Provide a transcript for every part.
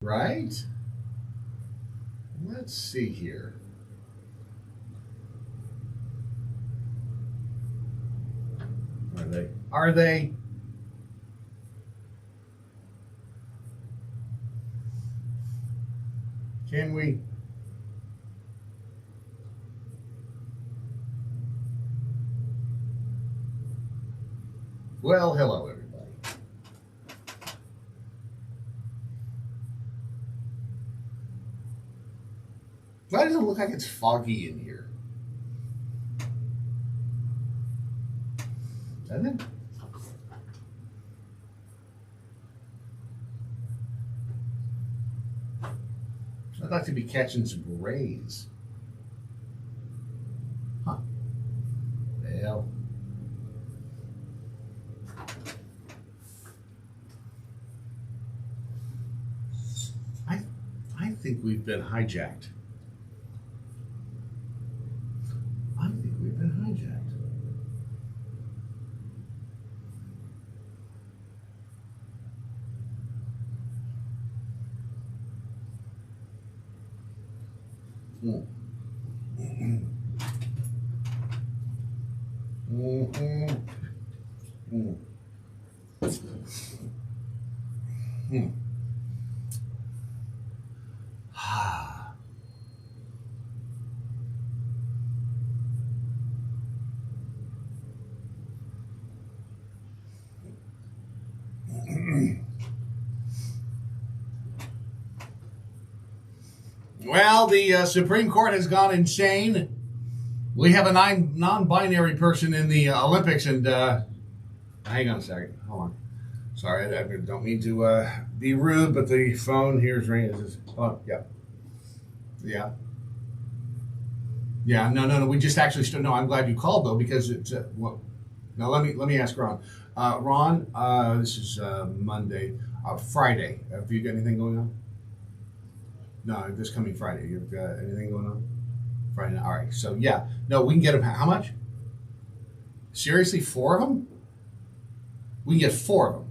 Right? Let's see here. Are they? Are they? Can we? Well, hello, everybody. Why does it look like it's foggy in here? Doesn't it? I'd like to be catching some rays. Huh. Well. I think we've been hijacked. I think we've been hijacked. Well, the Supreme Court has gone insane. We have a non-binary person in the Olympics, and hang on a second. Hold on. Sorry, I don't mean to be rude, but the phone here is ringing. Oh, yeah. Yeah. Yeah, no. We just actually no. I'm glad you called though, because it's well. Now let me ask Ron. Ron, this is Monday, Friday. Have you got anything going on? No, this coming Friday. You've got anything going on? Friday night. All right. So yeah, no, we can get them. How much? Seriously, 4 of them? We can get 4 of them.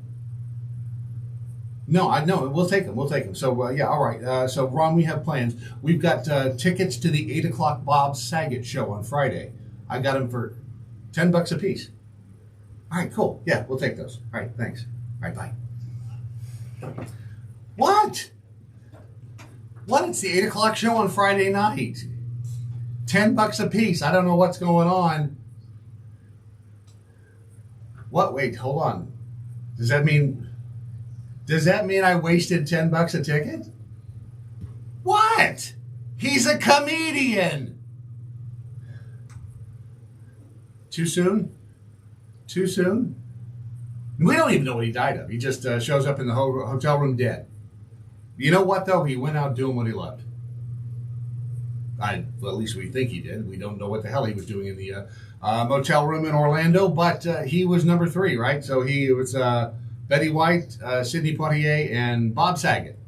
No, I know. We'll take them. We'll take them. So yeah, all right. So Ron, we have plans. We've got tickets to the 8 o'clock Bob Saget show on Friday. I got them for $10 a piece. All right, cool. Yeah, we'll take those. All right, thanks. All right, bye. What? What? It's the 8 o'clock show on Friday night. $10 a piece. I don't know what's going on. What? Wait, hold on. Does that mean I wasted $10 a ticket? What? He's a comedian. Too soon? Too soon? We don't even know what he died of. He just shows up in the hotel room dead. You know what, though? He went out doing what he loved. Well, at least we think he did. We don't know what the hell he was doing in the motel room in Orlando, but he was number 3, right? So he was Betty White, Sidney Poitier, and Bob Saget.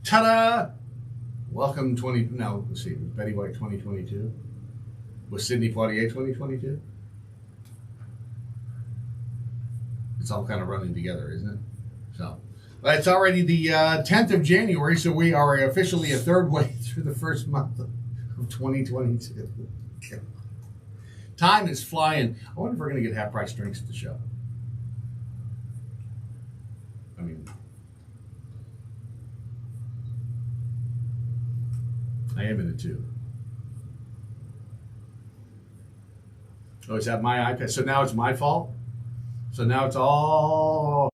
Ta-da! Welcome let's see. Was Betty White 2022? Was Sidney Poitier 2022? It's all kind of running together, isn't it? So, it's already the 10th of January, so we are officially a third way through the first month of 2022. Time is flying. I wonder if we're going to get half-price drinks at the show. I mean, I am in it too. Oh, is that my iPad? So now it's my fault? So now it's all...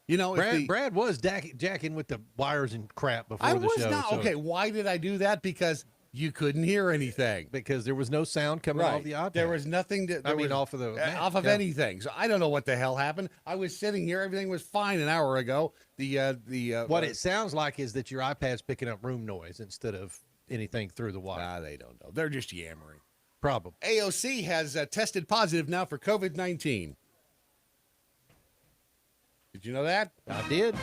You know, Brad was jacking with the wires and crap before the show. Not. So. Okay, why did I do that? Because you couldn't hear anything. Because there was no sound coming off the iPad. There was nothing. Off of anything. So I don't know what the hell happened. I was sitting here. Everything was fine an hour ago. What it sounds like is that your iPad's picking up room noise instead of anything through the wire. They don't know. They're just yammering. Probably. AOC has tested positive now for COVID-19. Did you know that? I did.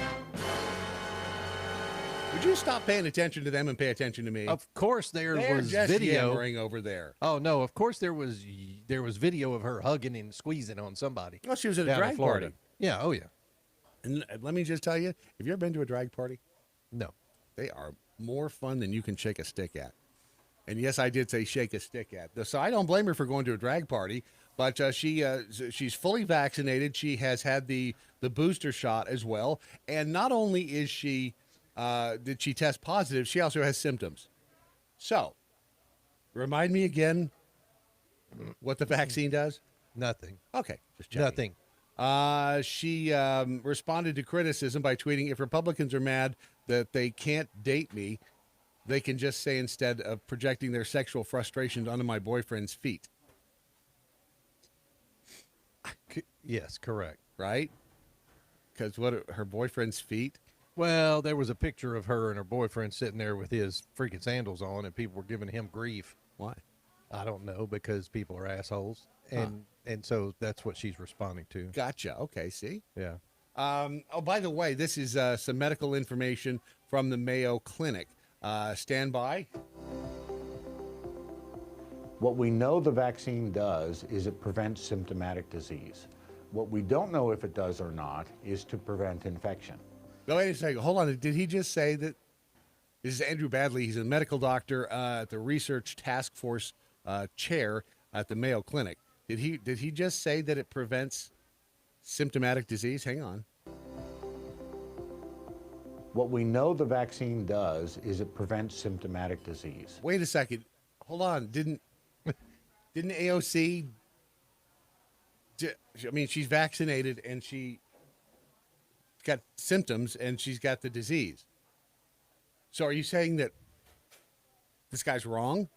Would you stop paying attention to them and pay attention to me? Of course, They're was just video yammering over there. Oh no! Of course, there was video of her hugging and squeezing on somebody. Well, she was at a down in drag Florida. party. Yeah. Oh yeah. And let me just tell you, have you ever been to a drag party? No. They are more fun than you can shake a stick at. And yes, I did say shake a stick at. So I don't blame her for going to a drag party, but she's fully vaccinated. She has had the booster shot as well. And not only is did she test positive, she also has symptoms. So, remind me again what the vaccine does? Nothing. Okay, just checking. Nothing. She responded to criticism by tweeting, if Republicans are mad that they can't date me, they can just say instead of projecting their sexual frustration onto my boyfriend's feet. Yes, correct. Right? Because her boyfriend's feet? Well, there was a picture of her and her boyfriend sitting there with his freaking sandals on, and people were giving him grief. Why? I don't know, because people are assholes, and so that's what she's responding to. Gotcha. Okay, see? Yeah. Oh, by the way, this is some medical information from the Mayo Clinic. Stand by. What we know the vaccine does is it prevents symptomatic disease. What we don't know if it does or not is to prevent infection. No, wait a second. Hold on. Did he just say that? This is Andrew Badley. He's a medical doctor at the Research Task Force chair at the Mayo Clinic. Did he just say that it prevents symptomatic disease? Hang on. What we know the vaccine does is it prevents symptomatic disease. Wait a second. Hold on. Didn't AOC? I mean, she's vaccinated and she got symptoms and she's got the disease. So are you saying that this guy's wrong?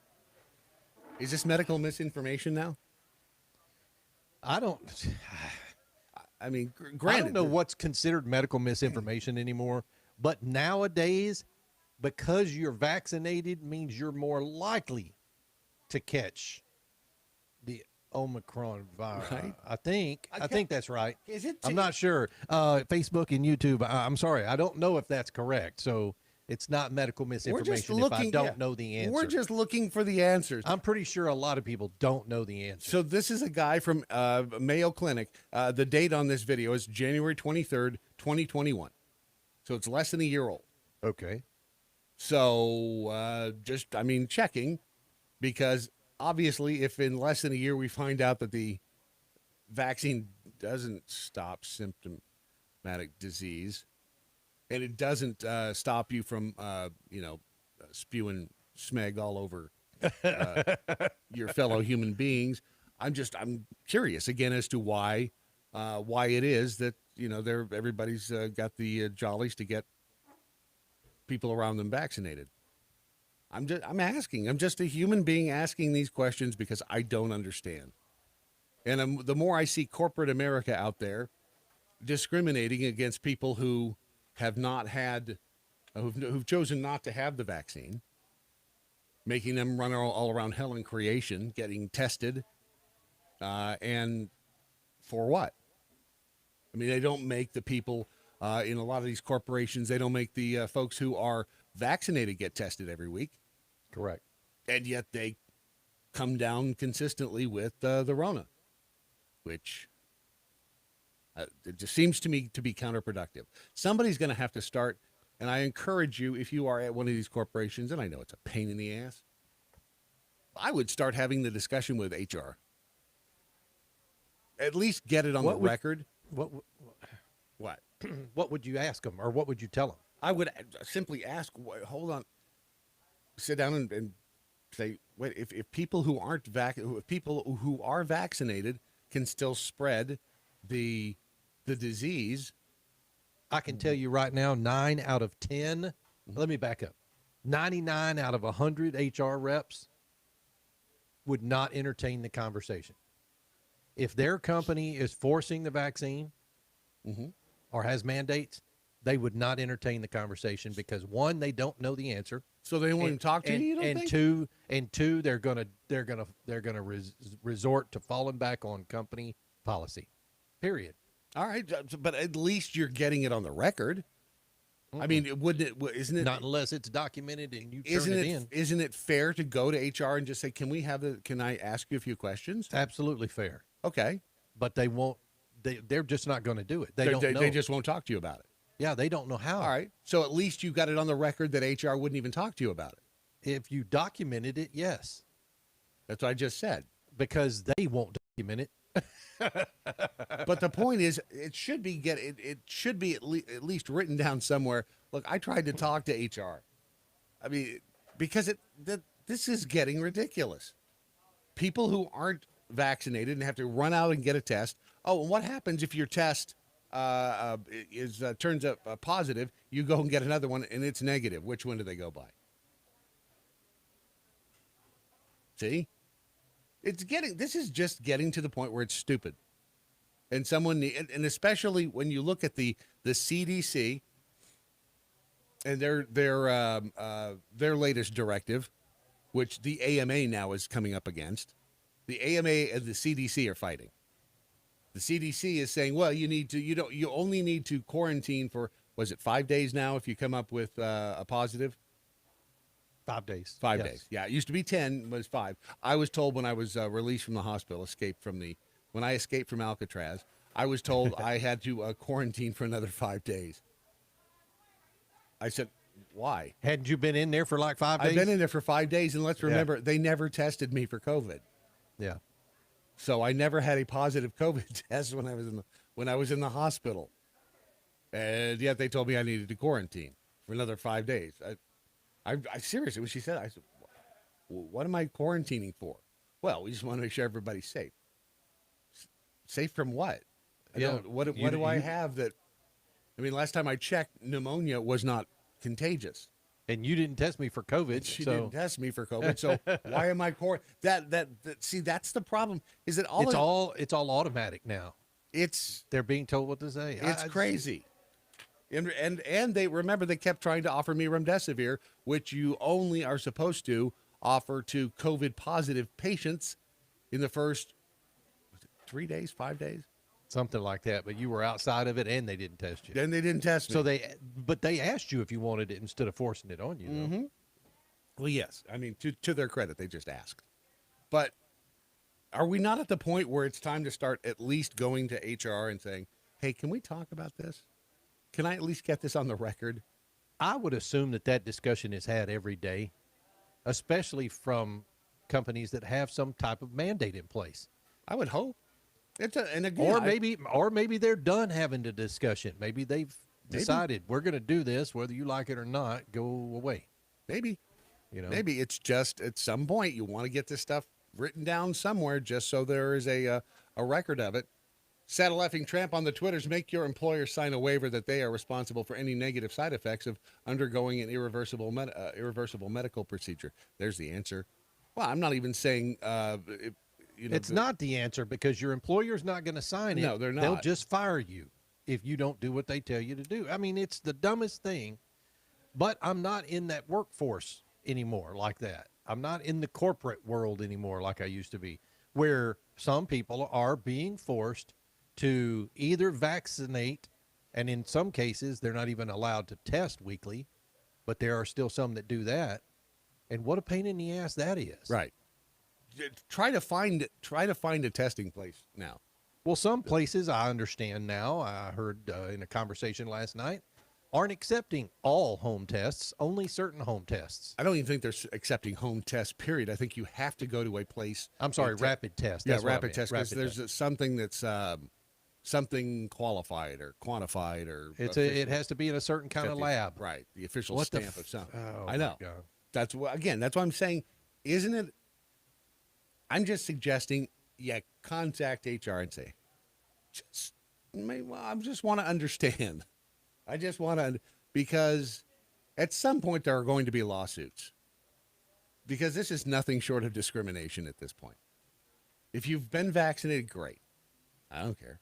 Is this medical misinformation now? I don't. I mean, I granted, don't know what's considered medical misinformation anymore, but nowadays, because you're vaccinated means you're more likely to catch the Omicron virus. Right. I think that's right. Is it? I'm not sure. Facebook and YouTube. I'm sorry. I don't know if that's correct. So it's not medical misinformation if I don't know the answer. We're just looking for the answers. I'm pretty sure a lot of people don't know the answer. So this is a guy from Mayo Clinic. The date on this video is January 23rd, 2021. So it's less than a year old. Okay. So checking, because obviously if in less than a year we find out that the vaccine doesn't stop symptomatic disease and it doesn't stop you from, spewing smeg all over your fellow human beings, I'm curious again as to why it is that, everybody's got the jollies to get people around them vaccinated. I'm asking. I'm just a human being asking these questions because I don't understand. And the more I see corporate America out there discriminating against people who have not had, who've chosen not to have the vaccine, making them run all around hell and creation, getting tested, and for what? I mean, they don't make the people in a lot of these corporations, they don't make the folks who are vaccinated get tested every week. Correct. And yet they come down consistently with the Rona, which it just seems to me to be counterproductive. Somebody's going to have to start, and I encourage you, if you are at one of these corporations, and I know it's a pain in the ass, I would start having the discussion with HR. At least get it on the record. What? What would you ask them, or what would you tell them? I would simply ask, hold on, sit down and say, wait, if people who aren't if people who are vaccinated can still spread the disease. I can tell you right now, 9 out of 10, let me back up. 99 out of 100 HR reps would not entertain the conversation. If their company is forcing the vaccine or has mandates, they would not entertain the conversation because, one, they don't know the answer. So they won't even talk to you. And two, they're gonna resort to falling back on company policy. Period. All right, but at least you're getting it on the record. I mean, isn't it? Not unless it's documented and you turn Isn't it it? in. Isn't it fair to go to HR and just say, "Can we have Can I ask you a few questions?" It's absolutely fair. Okay. But they won't. They're just not going to do it. They don't know. They just won't talk to you about it. Yeah, they don't know how. All right. So at least you got it on the record that HR wouldn't even talk to you about it. If you documented it, yes, That's what I just said. because they won't document it. But the point is, it should be it should be at least written down somewhere. Look, I tried to talk to HR. I mean, because this is getting ridiculous. People who aren't vaccinated and have to run out and get a test. Oh, and what happens if your test turns up positive? You go and get another one, and it's negative. Which one do they go by? See, this is just getting to the point where it's stupid, and and especially when you look at the CDC and their latest directive, which the AMA now is coming up against. The AMA and the CDC are fighting. The CDC is saying, well, you only need to quarantine for, was it 5 days now if you come up with a positive? 5 days. 5 Yes. days. Yeah, it used to be 10, was 5. I was told when I was released from the hospital, when I escaped from Alcatraz, I was told I had to quarantine for another 5 days. I said, why? Hadn't you been in there for like 5 days? I've been in there for 5 days, and let's remember, they never tested me for COVID. Yeah. So I never had a positive COVID test when I was in the hospital, and yet they told me I needed to quarantine for another 5 days. I seriously, when she said, I said, "What am I quarantining for?" Well, we just want to make sure everybody's safe. Safe from what? What do I have that? I mean, last time I checked, pneumonia was not contagious. And you didn't test me for COVID. She didn't test me for COVID, so why am I see, that's the problem. Is that it's all automatic now. They're being told what to say. It's crazy. And they remember they kept trying to offer me remdesivir, which you only are supposed to offer to COVID positive patients in the first 3 days, 5 days, something like that. But you were outside of it, and they didn't test you. Then they didn't test me. So they asked you if you wanted it instead of forcing it on you. Mm-hmm. Well, yes. I mean, to their credit, they just asked. But are we not at the point where it's time to start at least going to HR and saying, "Hey, can we talk about this? Can I at least get this on the record?" I would assume that discussion is had every day, especially from companies that have some type of mandate in place. I would hope. Or maybe they're done having the discussion. Maybe they've decided we're going to do this, whether you like it or not. Go away. Maybe. Maybe it's just at some point you want to get this stuff written down somewhere, just so there is a record of it. Saddle effing Tramp on the Twitters, make your employer sign a waiver that they are responsible for any negative side effects of undergoing an irreversible medical procedure. There's the answer. Well, I'm not even saying it's not the answer, because your employer's not going to sign it. No, they're not. They'll just fire you if you don't do what they tell you to do. I mean, it's the dumbest thing, but I'm not in that workforce anymore like that. I'm not in the corporate world anymore like I used to be, where some people are being forced to either vaccinate, and in some cases, they're not even allowed to test weekly, but there are still some that do that. And what a pain in the ass that is. Right. Try to find a testing place now. Well, some places, I understand now, I heard in a conversation last night, aren't accepting all home tests, only certain home tests. I don't even think they're accepting home tests, period. I think you have to go to a place. I'm sorry, rapid test. Yeah, rapid test, because there's something that's something qualified or quantified, or it has to be in a certain kind of lab. Right, the official stamp of something. Oh, I know. That's what I'm saying. Isn't it? I'm just suggesting, contact HR and say, I just want to understand. I just want to, because at some point there are going to be lawsuits, because this is nothing short of discrimination at this point. If you've been vaccinated, great. I don't care.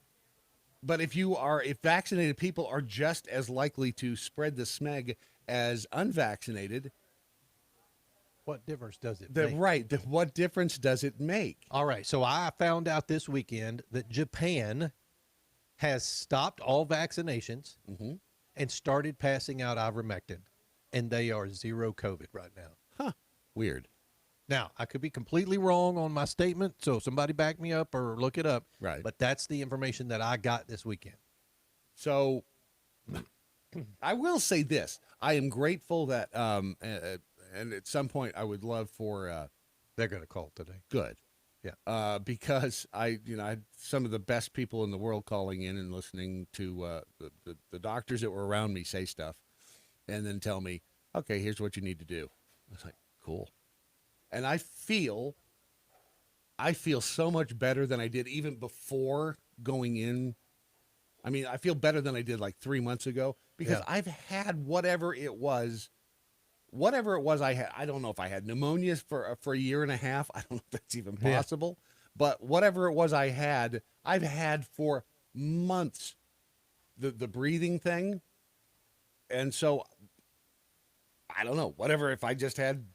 But if vaccinated people are just as likely to spread the smeg as unvaccinated, what difference does it make? Right. What difference does it make? All right. So I found out this weekend that Japan has stopped all vaccinations, and started passing out ivermectin, and they are zero COVID right now. Huh. Weird. Now, I could be completely wrong on my statement, so somebody back me up or look it up. Right. But that's the information that I got this weekend. So I will say this. I am grateful that, and at some point I would love for, They're going to call today. good. Yeah. Because I had some of the best people in the world calling in and listening to the doctors that were around me say stuff and then tell me, okay, here's what you need to do. I was like, cool. And I feel so much better than I did even before going in. I mean, I feel better than I did like 3 months ago because I've had whatever it was I had. I don't know if I had pneumonia for a year and a half. I don't know if that's even possible. But whatever it was I've had for months, the breathing thing. And so, I don't know, whatever, if I just had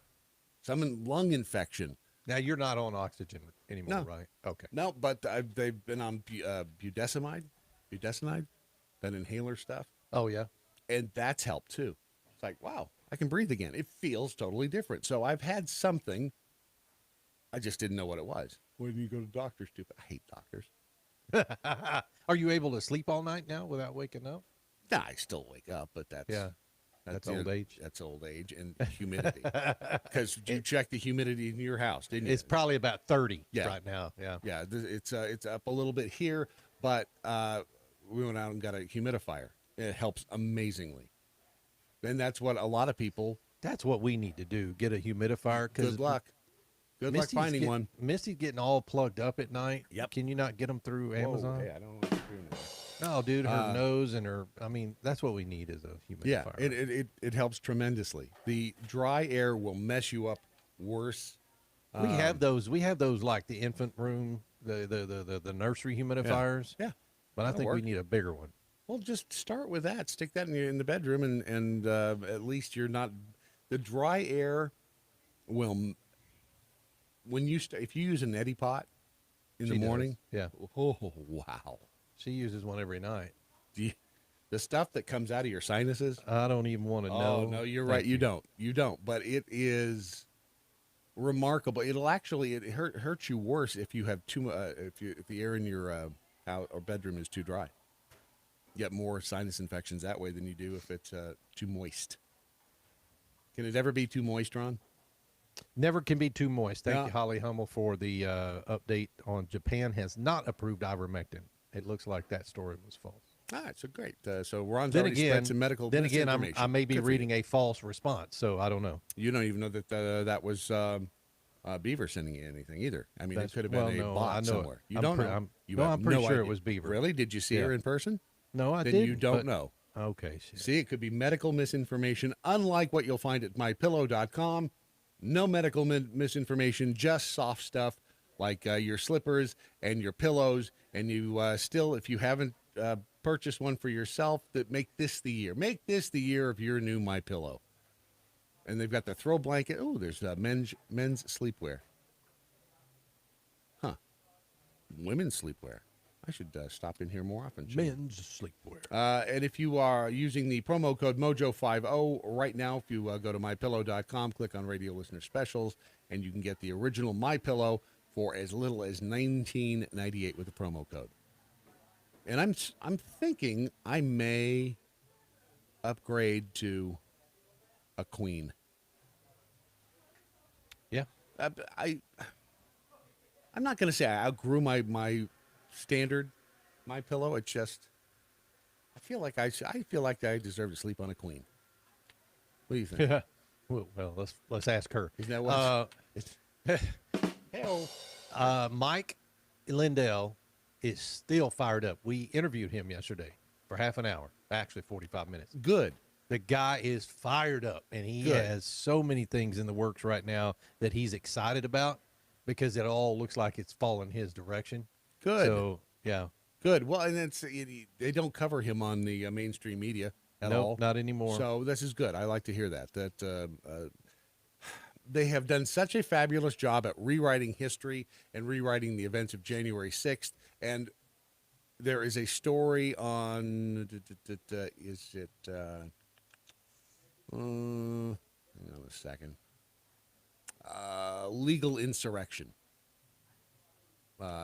some lung infection. Now, you're not on oxygen anymore, right? Okay. No, but they've been on budesonide, that inhaler stuff. Oh, yeah. And that's helped too. It's like, wow, I can breathe again. It feels totally different. So I've had something. I just didn't know what it was. When do you go to doctors, stupid? I hate doctors. Are you able to sleep all night now without waking up? Nah, I still wake up, but that's old age. That's old age and humidity. Because you checked the humidity in your house, didn't you? It's probably about 30 right now. Yeah. Yeah, it's up a little bit here, but we went out and got a humidifier. It helps amazingly. And that's what a lot of people. That's what we need to do. Get a humidifier. Good luck. Good luck finding one. Misty's getting all plugged up at night. Yep. Can you not get them through Amazon? Hey, I don't know what you're doing there. No, dude, her nose and her. I mean, that's what we need is a humidifier. Yeah, it helps tremendously. The dry air will mess you up worse. We have those. We have those like the infant room, the nursery humidifiers. Yeah. But I think we need a bigger one. Well, just start with that. Stick that in the bedroom, and at least you're not. The dry air will. When you if you use a neti pot in the morning, yeah. Oh wow. She uses one every night. The stuff that comes out of your sinuses. I don't even want to know. Oh no, you're right. You don't. You don't. But it is remarkable. It'll actually hurts you worse if you have if the air in your out or bedroom is too dry. You get more sinus infections that way than you do if it's too moist. Can it ever be too moist, Ron? Never can be too moist. Thank you, Holly Hummel, for the update on Japan has not approved ivermectin. It looks like that story was false. All right, so great. So Ron's already spread some medical misinformation. I may be reading a false response, so I don't know. You don't even know that that was Beaver sending you anything either. I mean, it could have been a bot somewhere. You don't know. I'm pretty sure it was Beaver. Really? Did you see her in person? No, I didn't. didn't. Then you don't know. Okay. Shit. See, it could be medical misinformation, unlike what you'll find at mypillow.com. No medical misinformation, just soft stuff like your slippers and your pillows. And you still, if you haven't purchased one for yourself, that make this the year. Make this the year of your new MyPillow. And they've got the throw blanket. Oh, there's men's sleepwear. Huh. Women's sleepwear. I should stop in here more often. Men's sleepwear. And if you are using the promo code Mojo50 right now, if you go to mypillow.com, click on Radio Listener Specials, and you can get the original MyPillow for as little as $19.98 with the promo code. And I'm thinking I may upgrade to a queen. Yeah. I'm not going to say I outgrew my standard MyPillow. It's just I feel like I deserve to sleep on a queen. What do you think? Yeah. Well, let's ask her. Isn't that what? Hell. Mike Lindell is still fired up. We interviewed him yesterday for half an hour, actually 45 minutes. Good. The guy is fired up, and he has so many things in the works right now that he's excited about because it all looks like it's falling his direction. Good. So, yeah. Good. Well, and they don't cover him on the mainstream media at all. Not anymore. So this is good. I like to hear that. They have done such a fabulous job at rewriting history and rewriting the events of January 6th. And there is a story on, is it, hang on a second, legal insurrection.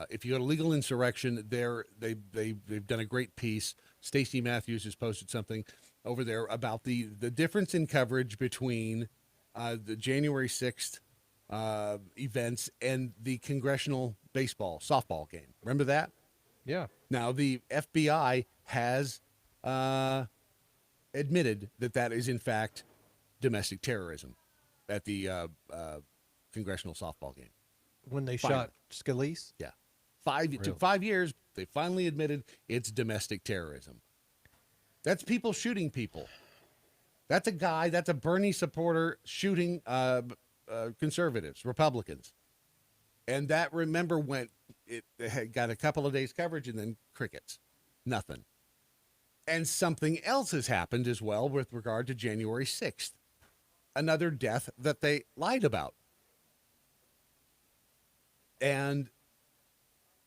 If you go to legal insurrection, they've done a great piece. Stacey Matthews has posted something over there about the difference in coverage between the January 6th events and the congressional softball game. Remember that? Yeah. Now, the FBI has admitted that is, in fact, domestic terrorism at the congressional softball game. When they Finally. shot Scalise? Yeah. It took 5 years. They finally admitted it's domestic terrorism. That's people shooting people. That's a Bernie supporter shooting conservatives, Republicans. And that, remember, it had got a couple of days coverage and then crickets. Nothing. And something else has happened as well with regard to January 6th. Another death that they lied about. And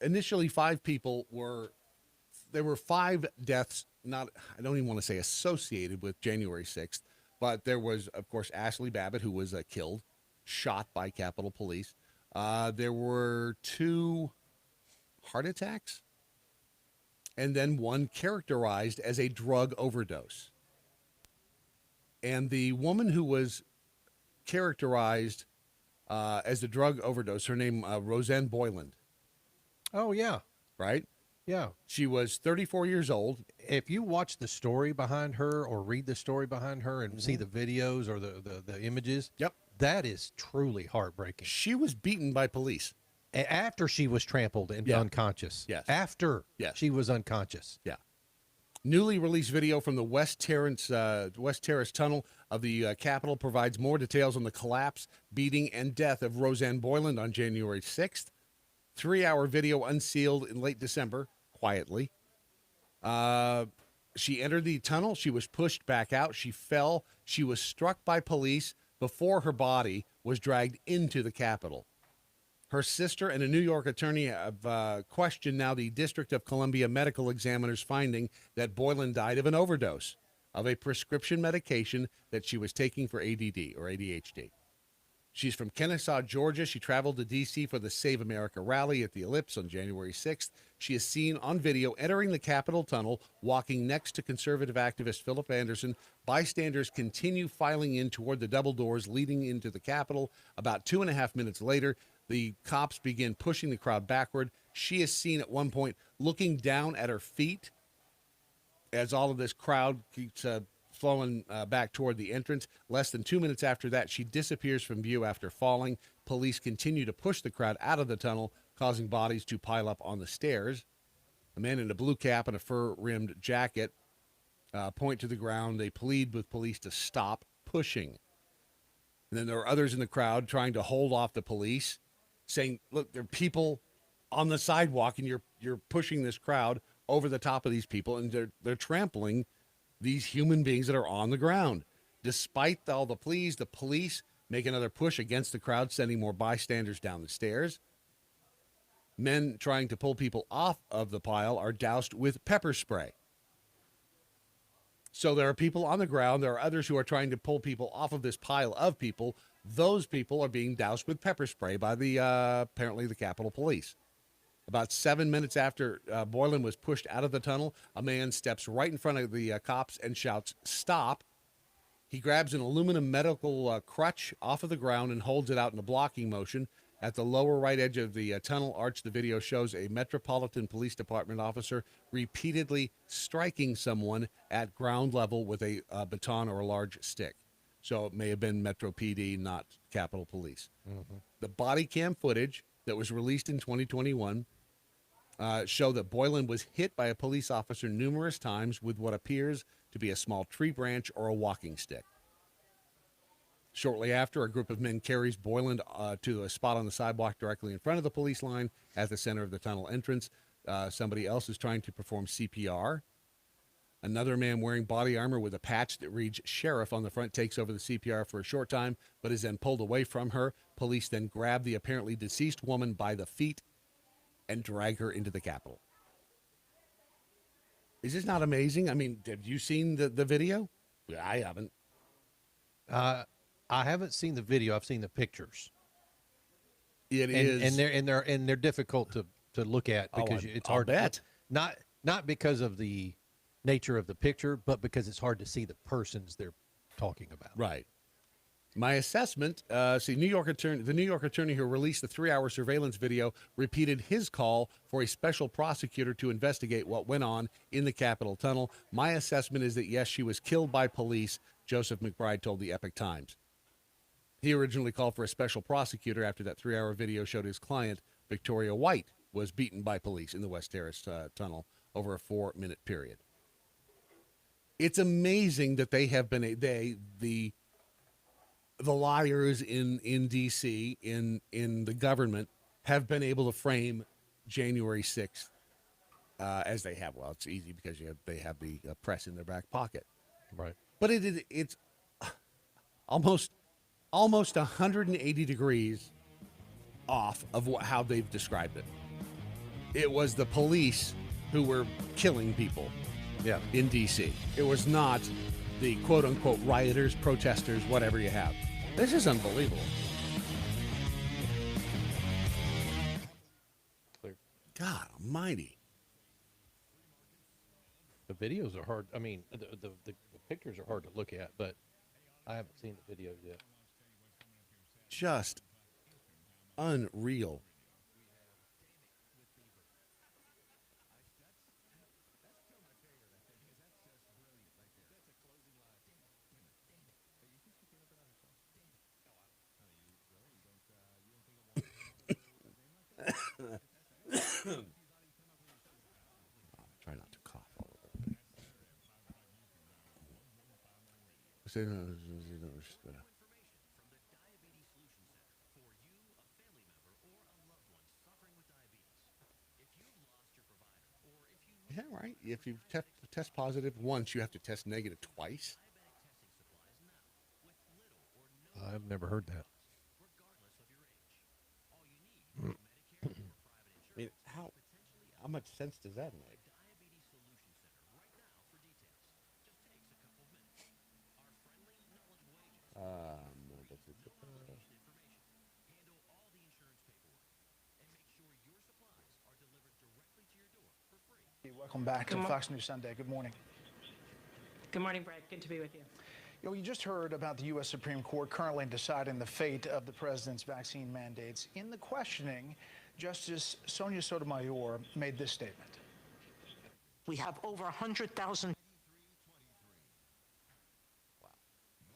initially 5 people there were 5 deaths, I don't even want to say associated with January 6th, but there was, of course, Ashley Babbitt, who was killed, shot by Capitol Police. There were 2 heart attacks, and then 1 characterized as a drug overdose. And the woman who was characterized as the drug overdose, her name, Roseanne Boyland. Oh, yeah. Right? Yeah. She was 34 years old. If you watch the story behind her or read the story behind her and see the videos or the images, Yep. that is truly heartbreaking. She was beaten by police. After she was trampled and unconscious. Yes. After she was unconscious. Yeah. Newly released video from the West Terrace tunnel of the Capitol provides more details on the collapse, beating, and death of Roseanne Boyland on January 6th. 3-hour video unsealed in late December, quietly. She entered the tunnel. She was pushed back out. She fell. She was struck by police before her body was dragged into the Capitol. Her sister and a New York attorney have questioned now the District of Columbia medical examiner's finding that Boyland died of an overdose of a prescription medication that she was taking for ADD or ADHD. She's from Kennesaw, Georgia. She traveled to D.C. for the Save America rally at the Ellipse on January 6th. She is seen on video entering the Capitol tunnel, walking next to conservative activist Philip Anderson. Bystanders continue filing in toward the double doors leading into the Capitol. About 2.5 minutes later, the cops begin pushing the crowd backward. She is seen at one point looking down at her feet as all of this crowd keeps flowing back toward the entrance. Less than 2 minutes after that, she disappears from view after falling. Police continue to push the crowd out of the tunnel, causing bodies to pile up on the stairs. A man in a blue cap and a fur-rimmed jacket point to the ground. They plead with police to stop pushing. And then there are others in the crowd trying to hold off the police, saying, look, there are people on the sidewalk, and you're pushing this crowd over the top of these people, and they're trampling these human beings that are on the ground. Despite all the pleas, the police make another push against the crowd, sending more bystanders down the stairs. Men trying to pull people off of the pile are doused with pepper spray. So there are people on the ground. There are others who are trying to pull people off of this pile of people. Those people are being doused with pepper spray by the apparently the Capitol Police. About 7 minutes after Boyland was pushed out of the tunnel, a man steps right in front of the cops and shouts, "Stop." He grabs an aluminum medical crutch off of the ground and holds it out in a blocking motion. At the lower right edge of the tunnel arch, the video shows a Metropolitan Police Department officer repeatedly striking someone at ground level with a baton or a large stick. So it may have been Metro PD, not Capitol Police. Mm-hmm. The body cam footage that was released in 2021 show that Boyland was hit by a police officer numerous times with what appears to be a small tree branch or a walking stick. Shortly after, a group of men carries Boyland to a spot on the sidewalk directly in front of the police line at the center of the tunnel entrance. Somebody else is trying to perform CPR. Another man wearing body armor with a patch that reads sheriff on the front takes over the CPR for a short time, but is then pulled away from her. Police then grab the apparently deceased woman by the feet and drag her into the Capitol. Is this not amazing? I mean, have you seen the video? I haven't. I haven't seen the video. I've seen the pictures. It and, is, and they're difficult to look at because it's hard I'll bet. not because of the nature of the picture, but because it's hard to see the persons they're talking about. Right. My assessment, the New York attorney who released the 3-hour surveillance video repeated his call for a special prosecutor to investigate what went on in the Capitol tunnel. My assessment is that, yes, she was killed by police, Joseph McBride told the Epic Times. He originally called for a special prosecutor after that 3-hour video showed his client, Victoria White, was beaten by police in the West Terrace tunnel over a 4-minute period. It's amazing that they have been the liars in D.C. in the government have been able to frame January 6th as they have. Well, it's easy because they have the press in their back pocket, Right. but it's almost 180 degrees off of how they've described it. It was the police who were killing people in D.C. It was not the quote-unquote rioters, protesters, whatever you have. This is unbelievable. Clear. God almighty. The videos are hard. I mean, the pictures are hard to look at, but I haven't seen the video yet. Just unreal. Try not to cough all over. Is that right? If you test positive once, you have to test negative twice? I've never heard that. I mean, how much sense does that make? Welcome back to Fox News Sunday. Good morning. Good morning, Brett. Good to be with you. You just heard about the U.S. Supreme Court currently deciding the fate of the president's vaccine mandates. In the questioning, Justice Sonia Sotomayor made this statement. We have over 100,000.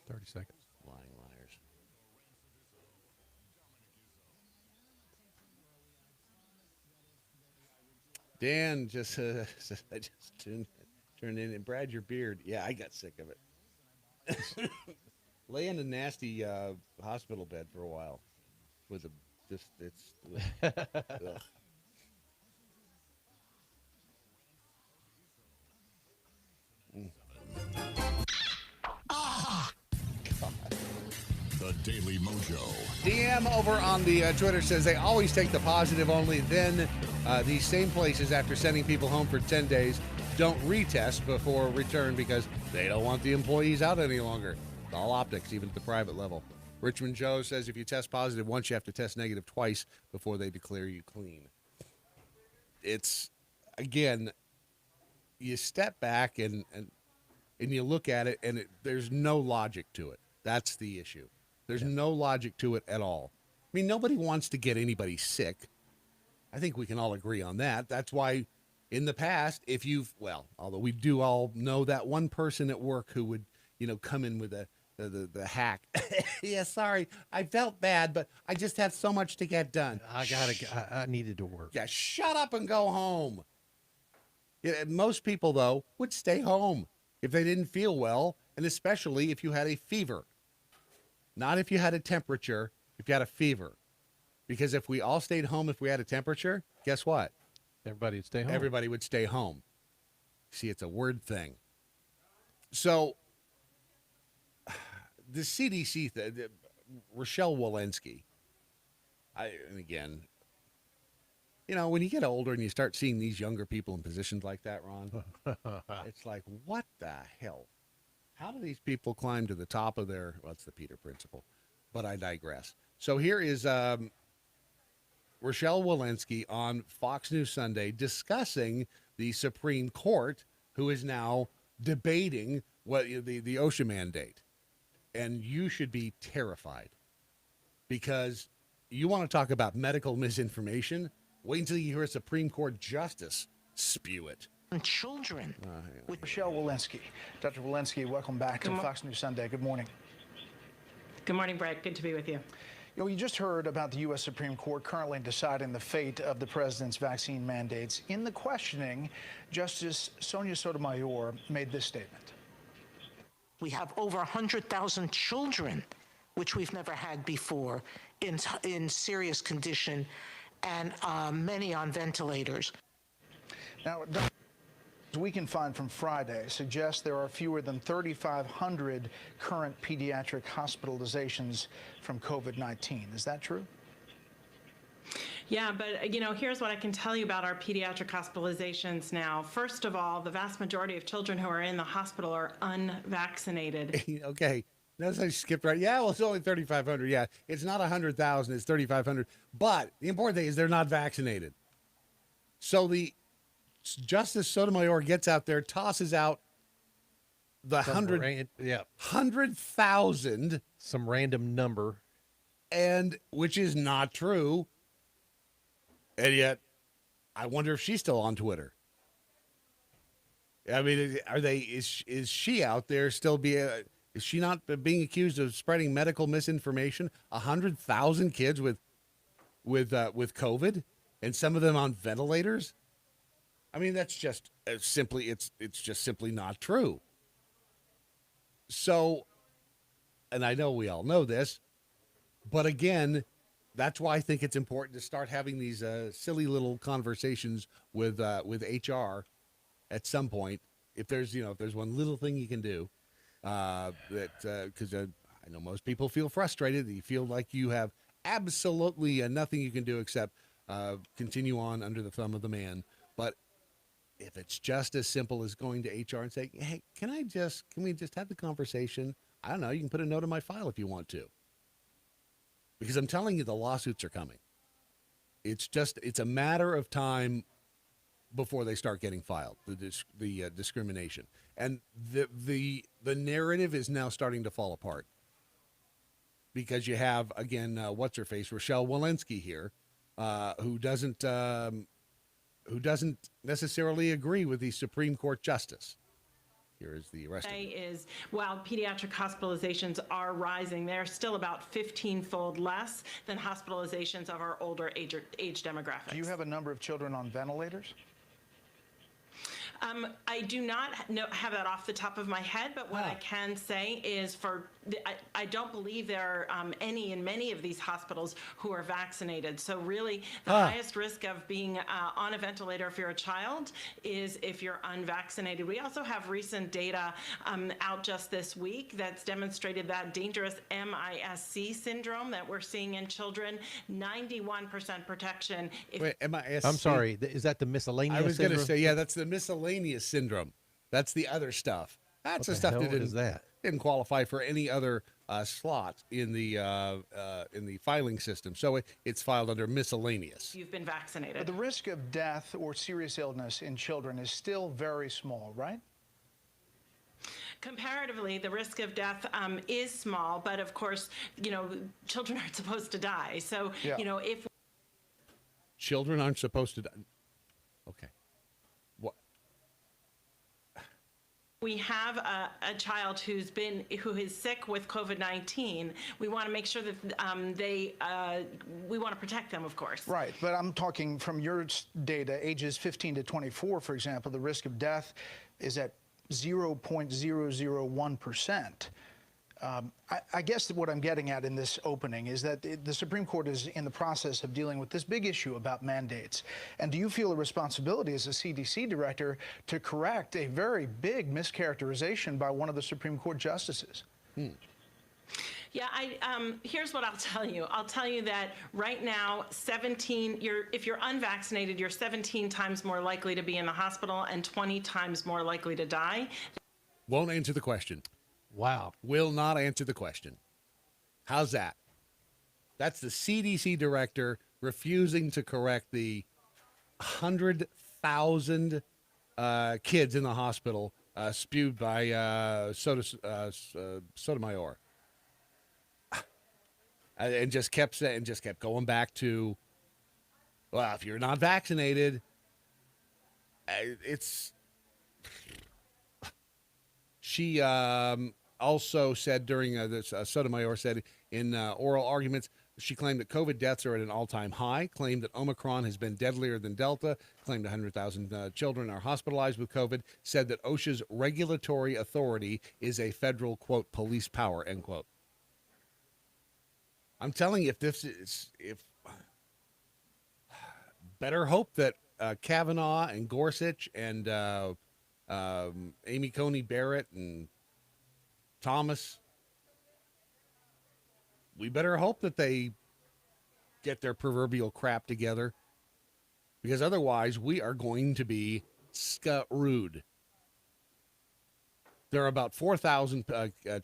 30 seconds. Lying liars. Dan just says, I just turned in and Brad, your beard. Yeah, I got sick of it. Lay in a nasty hospital bed for a while with it's ugh. The Daily Mojo. DM over on the Twitter says they always take the positive only. Then these same places, after sending people home for 10 days, don't retest before return because they don't want the employees out any longer. It's all optics, even at the private level. Richmond Joe says if you test positive once, you have to test negative twice before they declare you clean. It's, again, you step back and you look at it, and there's no logic to it. That's the issue. There's no logic to it at all. I mean, nobody wants to get anybody sick. I think we can all agree on that. That's why in the past, although we do all know that one person at work who would, come in with the hack. Yeah, sorry, I felt bad, but I just had so much to get done. I needed to work. Yeah, shut up and go home. Yeah, most people, though, would stay home if they didn't feel well, and especially if you had a fever. Not if you had a temperature, if you had a fever. Because if we all stayed home if we had a temperature, guess what? Everybody would stay home. Everybody would stay home. See, it's a word thing. So, the CDC, Rochelle Walensky, and again, you know, when you get older and you start seeing these younger people in positions like that, Ron, it's like, what the hell? How do these people climb to the top of their, well, it's the Peter principle, but I digress. So here is Rochelle Walensky on Fox News Sunday discussing the Supreme Court, who is now debating what the OSHA mandate. And you should be terrified because you want to talk about medical misinformation? Wait until you hear a Supreme Court justice spew it. Children. With Rochelle Walensky. Dr. Walensky, welcome back to Fox News Sunday. Good morning. Good morning, Brett. Good to be with you. You know, you just heard about the U.S. Supreme Court currently deciding the fate of the president's vaccine mandates. In the questioning, Justice Sonia Sotomayor made this statement. We have over 100,000 children, which we've never had before, in serious condition, and many on ventilators. Now, we can find from Friday suggests there are fewer than 3,500 current pediatric hospitalizations from COVID-19. Is that true? Yeah, but you know, here's what I can tell you about our pediatric hospitalizations now. First of all, the vast majority of children who are in the hospital are unvaccinated. Okay. Notice I skipped right. Yeah, well, it's only 3,500. Yeah, it's not 100,000. It's 3,500. But the important thing is they're not vaccinated. So the Justice Sotomayor gets out there, tosses out the 100,000, some random number, and which is not true. And yet, I wonder if she's still on Twitter. I mean, is she out there still is she not being accused of spreading medical misinformation? 100,000 kids with COVID, and some of them on ventilators. I mean, that's just simply it's just simply not true. So, and I know we all know this, but again, that's why I think it's important to start having these silly little conversations with HR at some point. If there's one little thing you can do, because I know most people feel frustrated. You feel like you have absolutely nothing you can do except continue on under the thumb of the man. But if it's just as simple as going to HR and saying, "Hey, can we just have the conversation?" I don't know. You can put a note in my file if you want to. Because I'm telling you, the lawsuits are coming. It's a matter of time before they start getting filed, the discrimination. And the narrative is now starting to fall apart. Because you have, again, what's-her-face, Rochelle Walensky here, who doesn't necessarily agree with the Supreme Court justice. Here is the rest of it. While pediatric hospitalizations are rising, they're still about 15-fold less than hospitalizations of our older age demographics. Do you have a number of children on ventilators? I do not have that off the top of my head, but what I can say is I don't believe there are any in many of these hospitals who are vaccinated. So really, the highest risk of being on a ventilator if you're a child is if you're unvaccinated. We also have recent data out just this week that's demonstrated that dangerous MIS-C syndrome that we're seeing in children, 91% protection. Wait, MIS-C? I'm sorry, is that the miscellaneous I was going to syndrome? say, yeah, that's the miscellaneous syndrome. That's the other stuff. That's the stuff that didn't qualify for any other slot in the filing system. So it's filed under miscellaneous. You've been vaccinated. But the risk of death or serious illness in children is still very small, right? Comparatively, the risk of death is small, but of course, children aren't supposed to die. So, if children aren't supposed to die. Okay. we have a child who is sick with COVID-19, we want to make sure that we want to protect them, of course. Right, but I'm talking from your data, ages 15 to 24, for example, the risk of death is at 0.001%. I guess what I'm getting at in this opening is that the Supreme Court is in the process of dealing with this big issue about mandates. And do you feel a responsibility as a CDC director to correct a very big mischaracterization by one of the Supreme Court justices? Yeah, here's what I'll tell you. I'll tell you that right now, if you're unvaccinated, you're 17 times more likely to be in the hospital and 20 times more likely to die. Won't answer the question. Wow. Will not answer the question. How's that? That's the CDC director refusing to correct the 100,000 kids in the hospital spewed by Sotomayor. And just kept going back to, well, if you're not vaccinated, it's. She also said during this, Sotomayor said in oral arguments, she claimed that COVID deaths are at an all-time high, claimed that Omicron has been deadlier than Delta, claimed 100,000 children are hospitalized with COVID, said that OSHA's regulatory authority is a federal, quote, police power, end quote. I'm telling you, if better hope that Kavanaugh and Gorsuch and Amy Coney Barrett and Thomas, we better hope that they get their proverbial crap together, because otherwise we are going to be screwed. There are about 4,000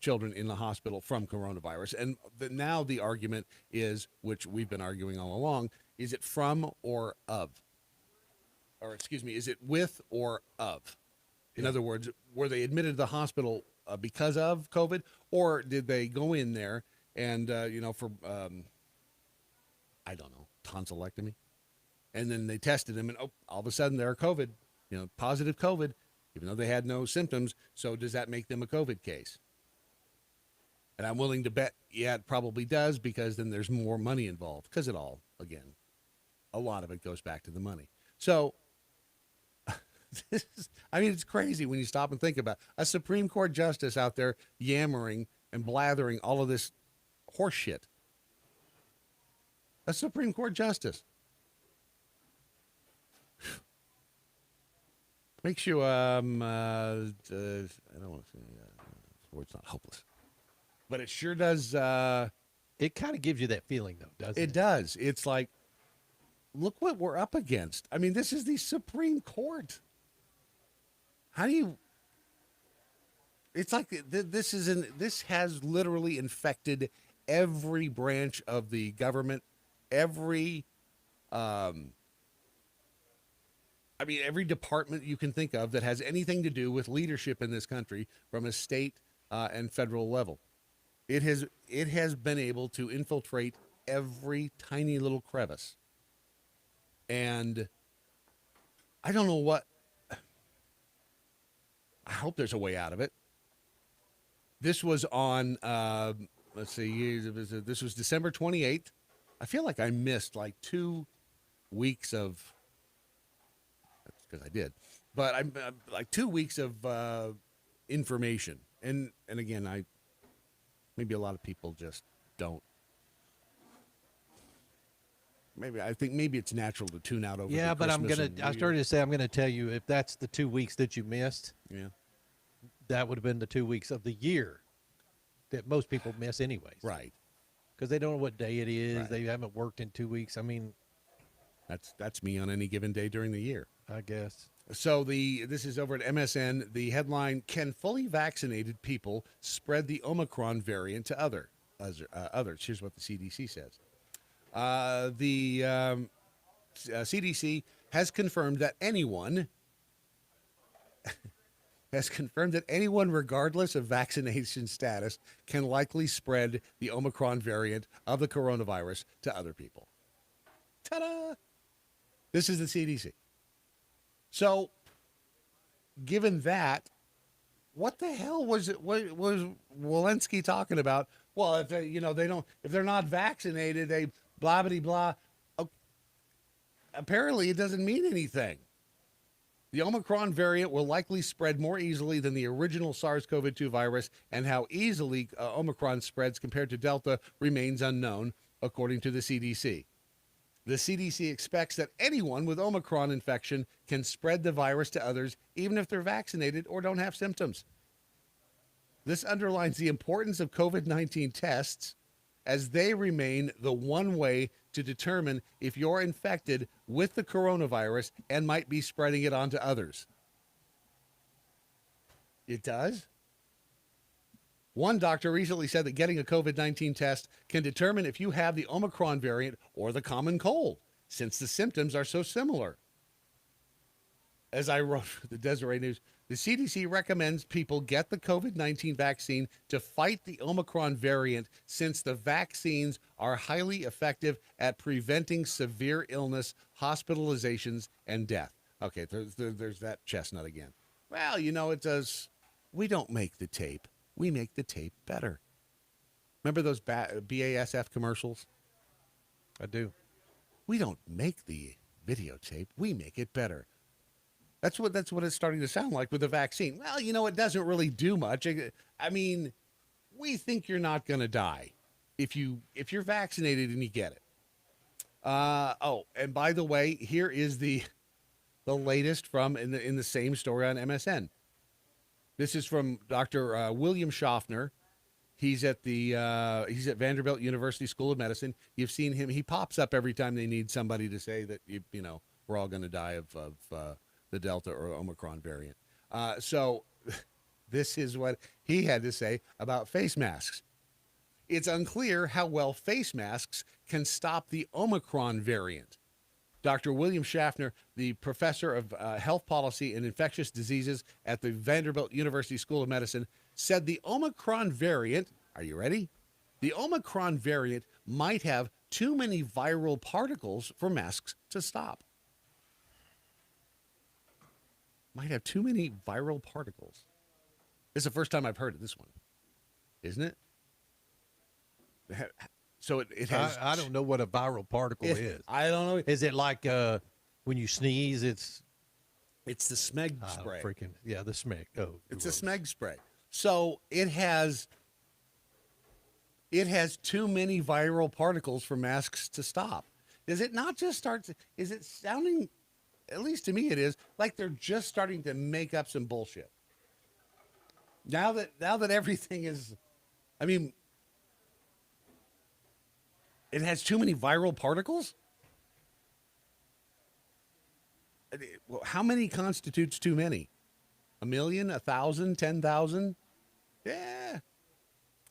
children in the hospital from coronavirus. And now the argument is, which we've been arguing all along, is it from or of? Or excuse me, is it with or of? In other words, were they admitted to the hospital because of COVID, or did they go in there and, for, I don't know, tonsillectomy? And then they tested them and, all of a sudden they're COVID, positive COVID, even though they had no symptoms. So does that make them a COVID case? And I'm willing to bet, yeah, it probably does, because then there's more money involved, because a lot of it goes back to the money. So, it's crazy when you stop and think about it. A Supreme Court justice out there yammering and blathering all of this horse shit. A Supreme Court justice. Makes you, I don't want to say, the word's not hopeless. But it sure does. It kind of gives you that feeling, though, doesn't it? It does. It's like, look what we're up against. I mean, this is the Supreme Court. How do you... It's like this has literally infected every branch of the government, every department you can think of that has anything to do with leadership in this country, from a state and federal level. It has been able to infiltrate every tiny little crevice. And I don't know what... I hope there's a way out of it. This was on, let's see, this was December 28th. I feel like I missed like 2 weeks of... That's because I did. But I'm like 2 weeks of information. And again, maybe a lot of people just don't. I think maybe it's natural to tune out over. Yeah, but I started to say, I'm gonna tell you, if that's the 2 weeks that you missed, yeah, that would have been the 2 weeks of the year that most people miss anyways. Right. Because they don't know what day it is. Right. They haven't worked in 2 weeks. I mean, that's me on any given day during the year, I guess. So this is over at MSN. The headline: Can fully vaccinated people spread the Omicron variant to others? Here's what the CDC says. The CDC has confirmed that anyone regardless of vaccination status can likely spread the Omicron variant of the coronavirus to other people. Ta-da! This is the CDC. So, given that, what the hell was Walensky talking about? Well, if they're not vaccinated, they blah blah blah. Apparently, it doesn't mean anything. The Omicron variant will likely spread more easily than the original SARS-CoV-2 virus, and how easily Omicron spreads compared to Delta remains unknown, according to the CDC. The CDC expects that anyone with Omicron infection can spread the virus to others, even if they're vaccinated or don't have symptoms. This underlines the importance of COVID-19 tests as they remain the one way to determine if you're infected with the coronavirus and might be spreading it onto others. It does? One doctor recently said that getting a COVID-19 test can determine if you have the Omicron variant or the common cold, since the symptoms are so similar. As I wrote for the Deseret News, the CDC recommends people get the COVID-19 vaccine to fight the Omicron variant, since the vaccines are highly effective at preventing severe illness, hospitalizations, and death. Okay, there's that chestnut again. Well, you know, it does. We don't make the tape. We make the tape better. Remember those BASF commercials? I do. We don't make the videotape. We make it better. That's what it's starting to sound like with the vaccine. Well, you know, it doesn't really do much. I mean, we think you're not going to die if you're vaccinated and you get it. Oh, and by the way, here is the latest from in the same story on MSN. This is from Dr. William Schaffner. He's at Vanderbilt University School of Medicine. You've seen him. He pops up every time they need somebody to say that you know we're all going to die of the Delta or Omicron variant. So this is what he had to say about face masks. It's unclear how well face masks can stop the Omicron variant. Dr. William Schaffner, the professor of health policy and infectious diseases at the Vanderbilt University School of Medicine, said the Omicron variant, are you ready? The Omicron variant might have too many viral particles for masks to stop. Might have too many viral particles. This is the first time I've heard of this one, isn't it? So it has. I don't know what a viral particle is. I don't know. Is it like when you sneeze? It's the smeg spray. The smeg. Oh, it's a smeg spray. So it has too many viral particles for masks to stop. Does it not just start? Is it sounding? At least to me, it is like they're just starting to make up some bullshit. Now that everything is, I mean, it has too many viral particles? Well, how many constitutes too many? 1 million, 1,000, 10,000? Yeah.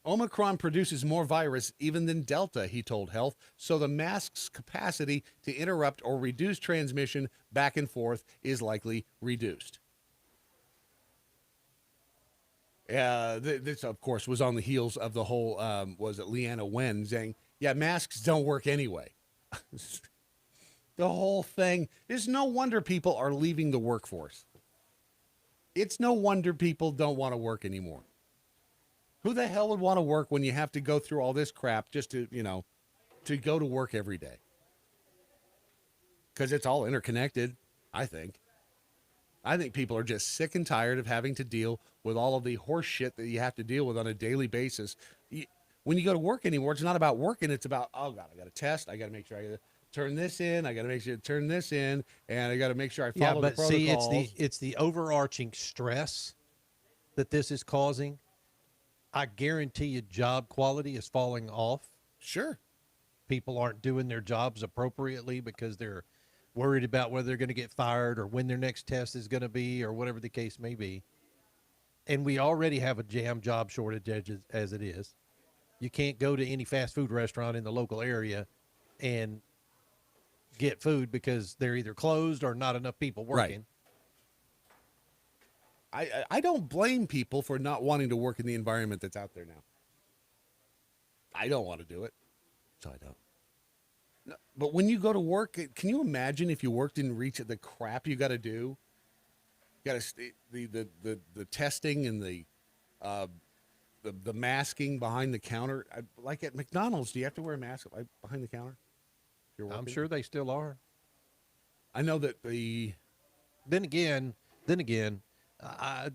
Omicron produces more virus even than Delta, he told Health, so the mask's capacity to interrupt or reduce transmission back and forth is likely reduced. This, of course, was on the heels of the whole, was it Leanna Wen saying, yeah, masks don't work anyway. The whole thing. There's no wonder people are leaving the workforce. It's no wonder people don't want to work anymore. Who the hell would want to work when you have to go through all this crap just to, to go to work every day? Because it's all interconnected, I think. I think people are just sick and tired of having to deal with all of the horse shit that you have to deal with on a daily basis. When you go to work anymore, it's not about working. It's about, oh, God, I got to test. I got to make sure I turn this in. I got to make sure to turn this in. And I got to make sure I follow the protocols. Yeah, but see, it's the overarching stress that this is causing. I guarantee you job quality is falling off. Sure. People aren't doing their jobs appropriately because they're worried about whether they're going to get fired or when their next test is going to be or whatever the case may be. And we already have a job shortage as it is. You can't go to any fast food restaurant in the local area and get food because they're either closed or not enough people working. Right. I don't blame people for not wanting to work in the environment that's out there now. I don't want to do it, so I don't. No, but when you go to work, can you imagine if you worked in reach of the crap you got to do? You got to the testing and the masking behind the counter. Like at McDonald's, do you have to wear a mask behind the counter? I'm sure they still are. I know that Then again,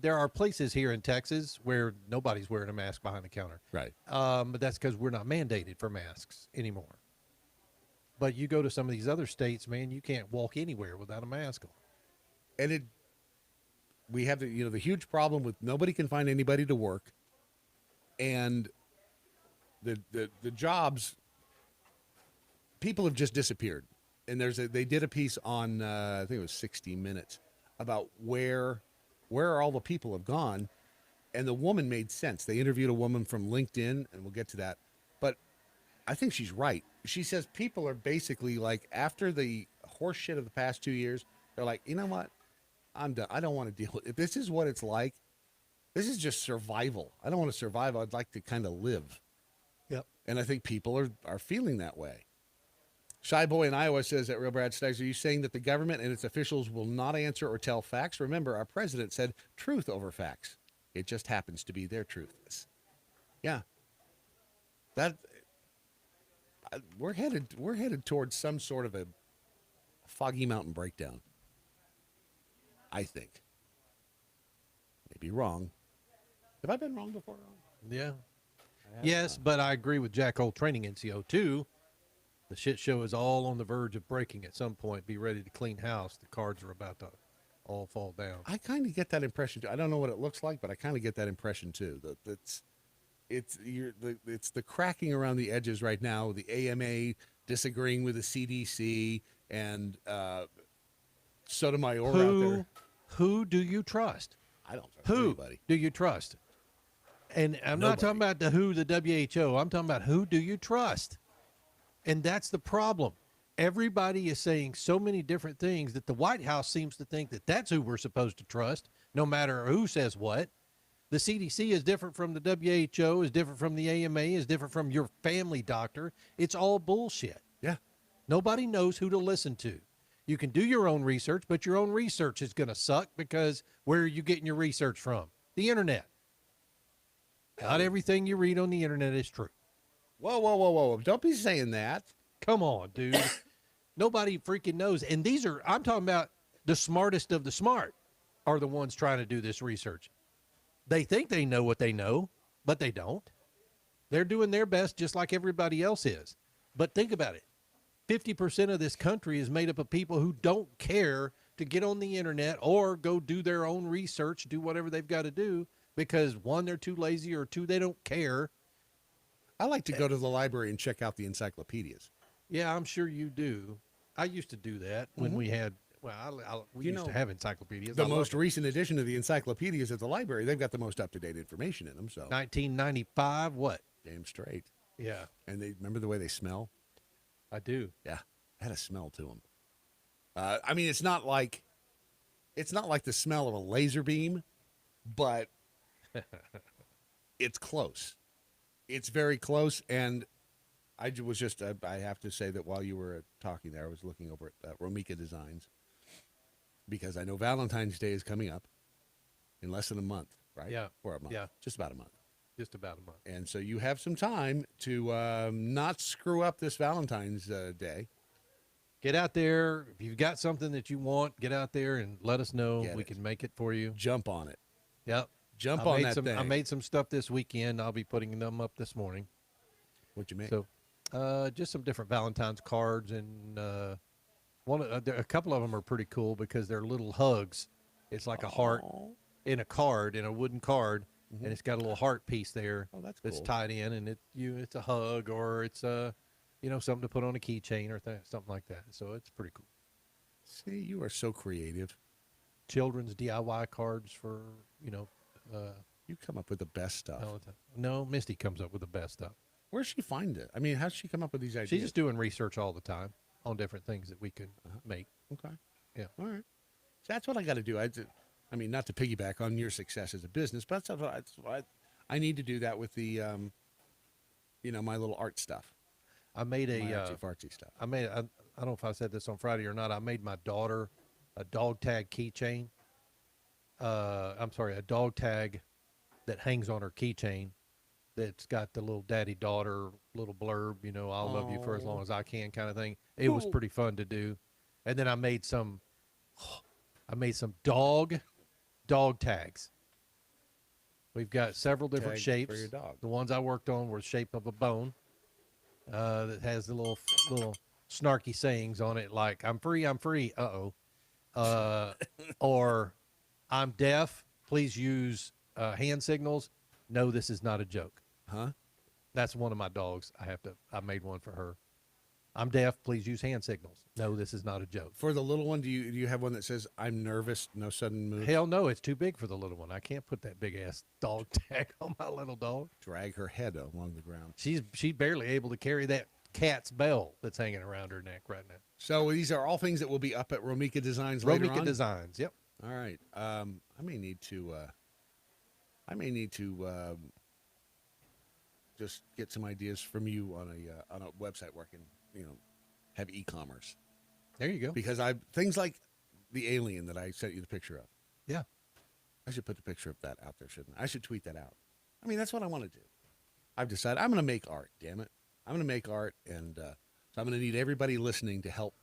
there are places here in Texas where nobody's wearing a mask behind the counter. Right. But that's because we're not mandated for masks anymore. But you go to some of these other states, man, you can't walk anywhere without a mask on. And we have the huge problem with nobody can find anybody to work. and the jobs, people have just disappeared. And they did a piece on I think it was 60 Minutes about where all the people have gone, and the woman made sense. They interviewed a woman from LinkedIn, and we'll get to that. But I think she's right. She says people are basically like, after the horse shit of the past 2 years, they're like, you know what? I'm done. I don't want to deal with it. If this is what it's like, this is just survival. I don't want to survive. I'd like to kind of live. Yep. And I think people are feeling that way. Shy Boy in Iowa says that Real Brad Staggs, are you saying that the government and its officials will not answer or tell facts? Remember, our president said truth over facts. It just happens to be their truth. Yeah. We're headed towards some sort of a Foggy Mountain breakdown. I think. Maybe wrong. Have I been wrong before, Ron? Yeah. Yes, but I agree with Jack Hole Training NCO too. The shit show is all on the verge of breaking at some point. Be ready to clean house. The cards are about to all fall down. I kind of get that impression too. I don't know what it looks like, but I kind of get that impression too. It's the cracking around the edges right now. The AMA disagreeing with the CDC and Sotomayor out there. Who do you trust? I don't trust Who anybody. do you trust? And I'm not talking about the WHO. I'm talking about who do you trust? And that's the problem. Everybody is saying so many different things that the White House seems to think that that's who we're supposed to trust, no matter who says what. The CDC is different from the WHO, is different from the AMA, is different from your family doctor. It's all bullshit. Yeah. Nobody knows who to listen to. You can do your own research, but your own research is going to suck because where are you getting your research from? The internet. Not everything you read on the internet is true. Whoa. Don't be saying that. Come on, dude. Nobody freaking knows. And I'm talking about the smartest of the smart are the ones trying to do this research. They think they know what they know, but they don't. They're doing their best just like everybody else is. But think about it. 50% of this country is made up of people who don't care to get on the internet or go do their own research, do whatever they've got to do because, one, they're too lazy, or two, they don't care. I like to go to the library and check out the encyclopedias. Yeah, I'm sure you do. I used to do that when we had, we used to have encyclopedias. The most recent edition of the encyclopedias at the library, they've got the most up-to-date information in them. So 1995, what? Damn straight. Yeah. And they remember the way they smell? I do. Yeah, had a smell to them. I mean, it's not like the smell of a laser beam, but it's close. It's very close, and I was just, I have to say that while you were talking there, I was looking over at Romika Designs, because I know Valentine's Day is coming up in less than a month, right? Yeah. Or a month. Yeah. Just about a month. Just about a month. And so you have some time to not screw up this Valentine's Day. Get out there. If you've got something that you want, get out there and let us know. We can make it for you. Jump on it. Yep. Jump on that thing. I made some stuff this weekend. I'll be putting them up this morning. What'd you make? So, just some different Valentine's cards, and a couple of them are pretty cool because they're little hugs. It's like a heart in a card, in a wooden card, and it's got a little heart piece there. Oh, that's that's cool. tied in, and it's a hug, or it's something to put on a keychain or something like that. So it's pretty cool. See, you are so creative. Children's DIY cards for You come up with the best stuff. Valentine. No, Misty comes up with the best stuff. Where's she find it? I mean, how's she come up with these ideas? She's just doing research all the time on different things that we can make. Okay. Yeah. All right. So that's what I got to do. I mean, not to piggyback on your success as a business, but that's what I need to do that with the, my little art stuff. I made My artsy-fartsy stuff. I don't know if I said this on Friday or not. I made my daughter a dog tag keychain. A dog tag that hangs on her keychain that's got the little daddy-daughter little blurb, I'll love you for as long as I can kind of thing. It was pretty fun to do. And then I made some dog tags. We've got several different Tag shapes. for your dog. The ones I worked on were the shape of a bone that has the little snarky sayings on it like, I'm free, or I'm deaf, please use hand signals. No, this is not a joke. Huh? That's one of my dogs. I made one for her. I'm deaf. Please use hand signals. No, this is not a joke. For the little one, do you have one that says "I'm nervous, no sudden moves"? Hell no, it's too big for the little one. I can't put that big ass dog tag on my little dog. Drag her head along the ground. She's barely able to carry that cat's bell that's hanging around her neck right now. So these are all things that will be up at Romika Designs later on. Romika Designs. Yep. All right. I may need to. Just get some ideas from you on a website where I can, have e-commerce. There you go. Because things like the alien that I sent you the picture of. Yeah. I should put the picture of that out there, shouldn't I? I should tweet that out. I mean, that's what I want to do. I've decided I'm going to make art. Damn it, I'm going to make art, and so I'm going to need everybody listening to help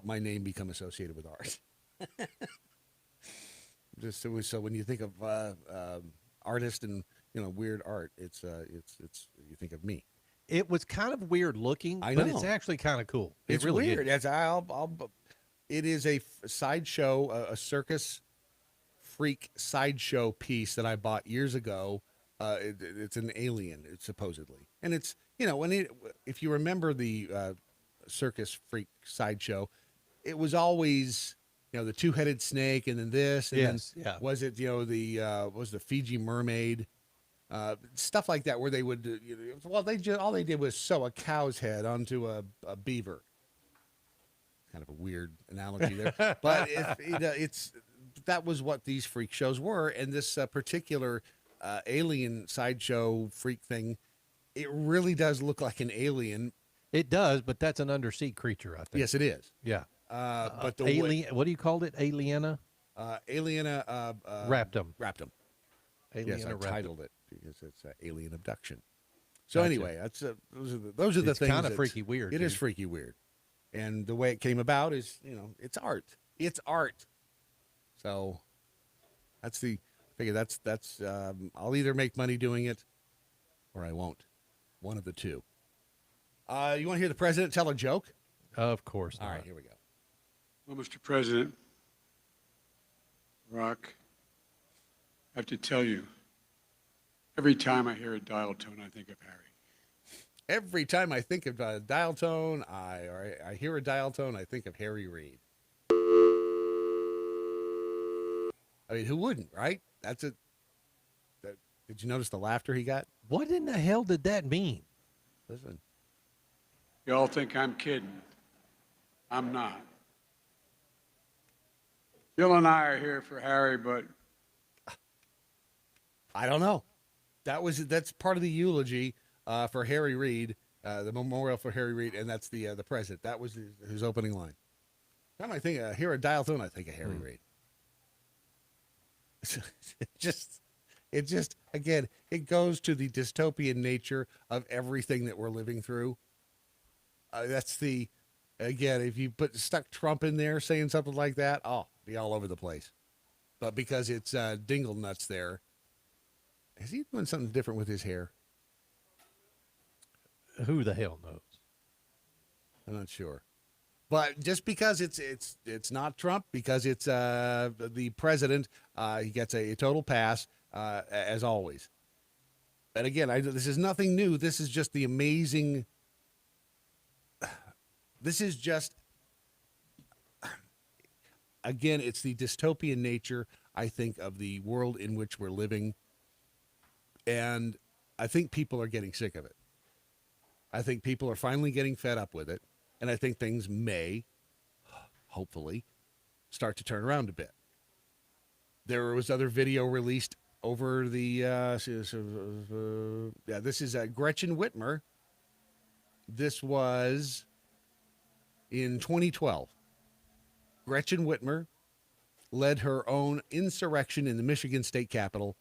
my name become associated with art. Just so when you think of artist and weird art, it's you think of me. It was kind of weird looking, I but know. it's actually kind of cool. It's it really weird. Is. It is a sideshow, a circus freak sideshow piece that I bought years ago. It's an alien, supposedly, and it's if you remember the circus freak sideshow, it was always the two-headed snake, and then this, and yes, then yeah. was it was the Fiji mermaid, stuff like that, where they would all they did was sew a cow's head onto a beaver. Kind of a weird analogy there, but that was what these freak shows were, and this particular alien sideshow freak thing, it really does look like an alien. It does, but that's an undersea creature, I think. Yes, it is. Yeah. But the alien. What do you call it? Aliena. Aliena. Raptum. Raptum. Aliena Yes, I raptum. titled it because it's alien abduction. So Gotcha. anyway, that's those are the It's things. kind of freaky weird. It is freaky weird, and the way it came about is it's art. It's art. So that's I figure that's I'll either make money doing it or I won't. One of the two. You want to hear the president tell a joke? Of course. All not. right, here we go. Well, Mr. President, Rock, I have to tell you, every time I hear a dial tone, I think of Harry. Every time I think of a dial tone, I hear a dial tone, I think of Harry Reid. I mean, who wouldn't, right? That's it. Did you notice the laughter he got? What in the hell did that mean? Listen. Y'all think I'm kidding. I'm not. Jill and I are here for Harry, but I don't know. That's part of the eulogy for Harry Reid, the memorial for Harry Reid, and that's the president. That was his opening line. Time I think hear a dial tone, I think of Harry Reid. It just again, it goes to the dystopian nature of everything that we're living through. That's again, if you stuck Trump in there saying something like that, be all over the place. But because it's Dingle Nuts there, is he doing something different with his hair? Who the hell knows? I'm not sure. But just because it's not Trump, because it's the president, he gets a total pass as always. And again, this is nothing new. This is just the amazing. This is just, again, it's the dystopian nature, I think, of the world in which we're living. And I think people are getting sick of it. I think people are finally getting fed up with it. And I think things may, hopefully, start to turn around a bit. There was other video released over the, this is Gretchen Whitmer. This was in 2012. Gretchen Whitmer led her own insurrection in the Michigan state capitol.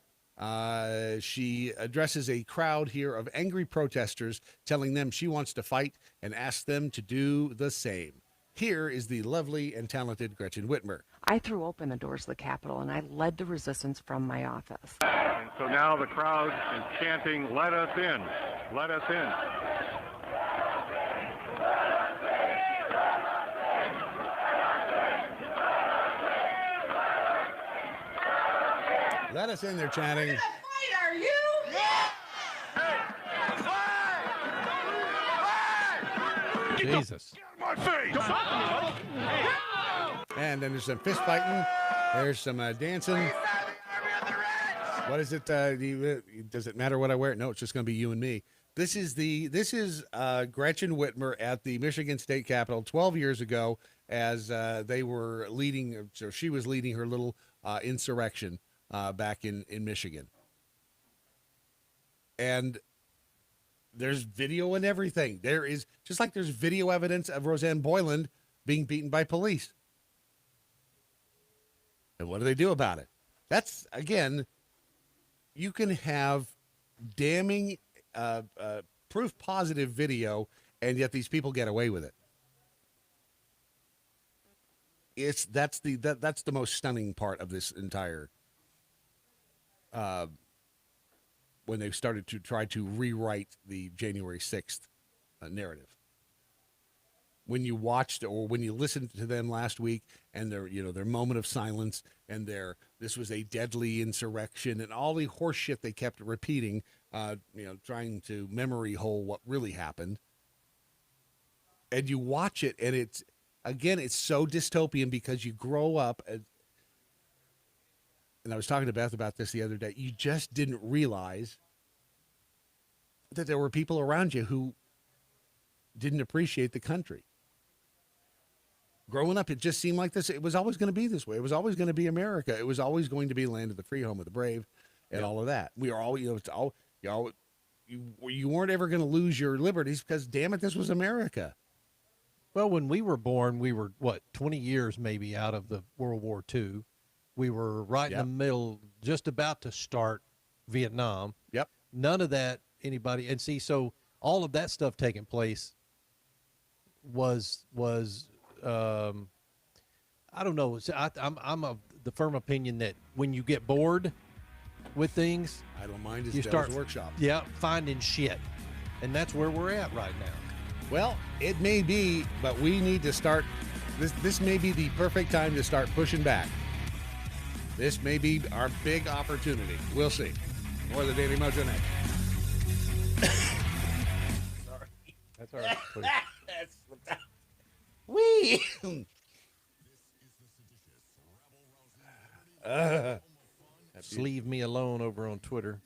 She addresses a crowd here of angry protesters, telling them she wants to fight and asks them to do the same. Here is the lovely and talented Gretchen Whitmer. I threw open the doors of the Capitol and I led the resistance from my office. And so now the crowd is chanting, "Let us in, let us in." Let us in, they're chanting. Are you? Yeah. Jesus. My face! And then there's some fist fighting. There's some dancing. What is it? Does it matter what I wear? No, it's just going to be you and me. This is Gretchen Whitmer at the Michigan State Capitol 12 years ago, as they were leading. So she was leading her little insurrection back in Michigan. And there's video and everything. There is, just like there's video evidence of Roseanne Boyland being beaten by police. And what do they do about it? That's, again, you can have damning proof positive video, and yet these people get away with it. That's the most stunning part of this entire when they started to try to rewrite the January 6th narrative. When you watched or when you listened to them last week, and their moment of silence, and this was a deadly insurrection, and all the horse shit they kept repeating, trying to memory hole what really happened. And you watch it, and it's so dystopian because you grow up, and I was talking to Beth about this the other day. You just didn't realize that there were people around you who didn't appreciate the country. Growing up, it just seemed like this. It was always going to be this way. It was always going to be America. It was always going to be land of the free, home of the brave, and all of that. We are all, you weren't ever going to lose your liberties because, damn it, this was America. Well, when we were born, we were, 20 years maybe out of the World War II. We were right in the middle, just about to start Vietnam. Yep. None of that, anybody, and see, so all of that stuff taking place was I don't know. I'm of the firm opinion that when you get bored with things, I don't mind. You start workshop. Yeah, finding shit, and that's where we're at right now. Well, it may be, but we need to start. This may be the perfect time to start pushing back. This may be our big opportunity. We'll see. More of the Daily Mojo next. Sorry. That's all right. Wee. Just leave me alone over on Twitter.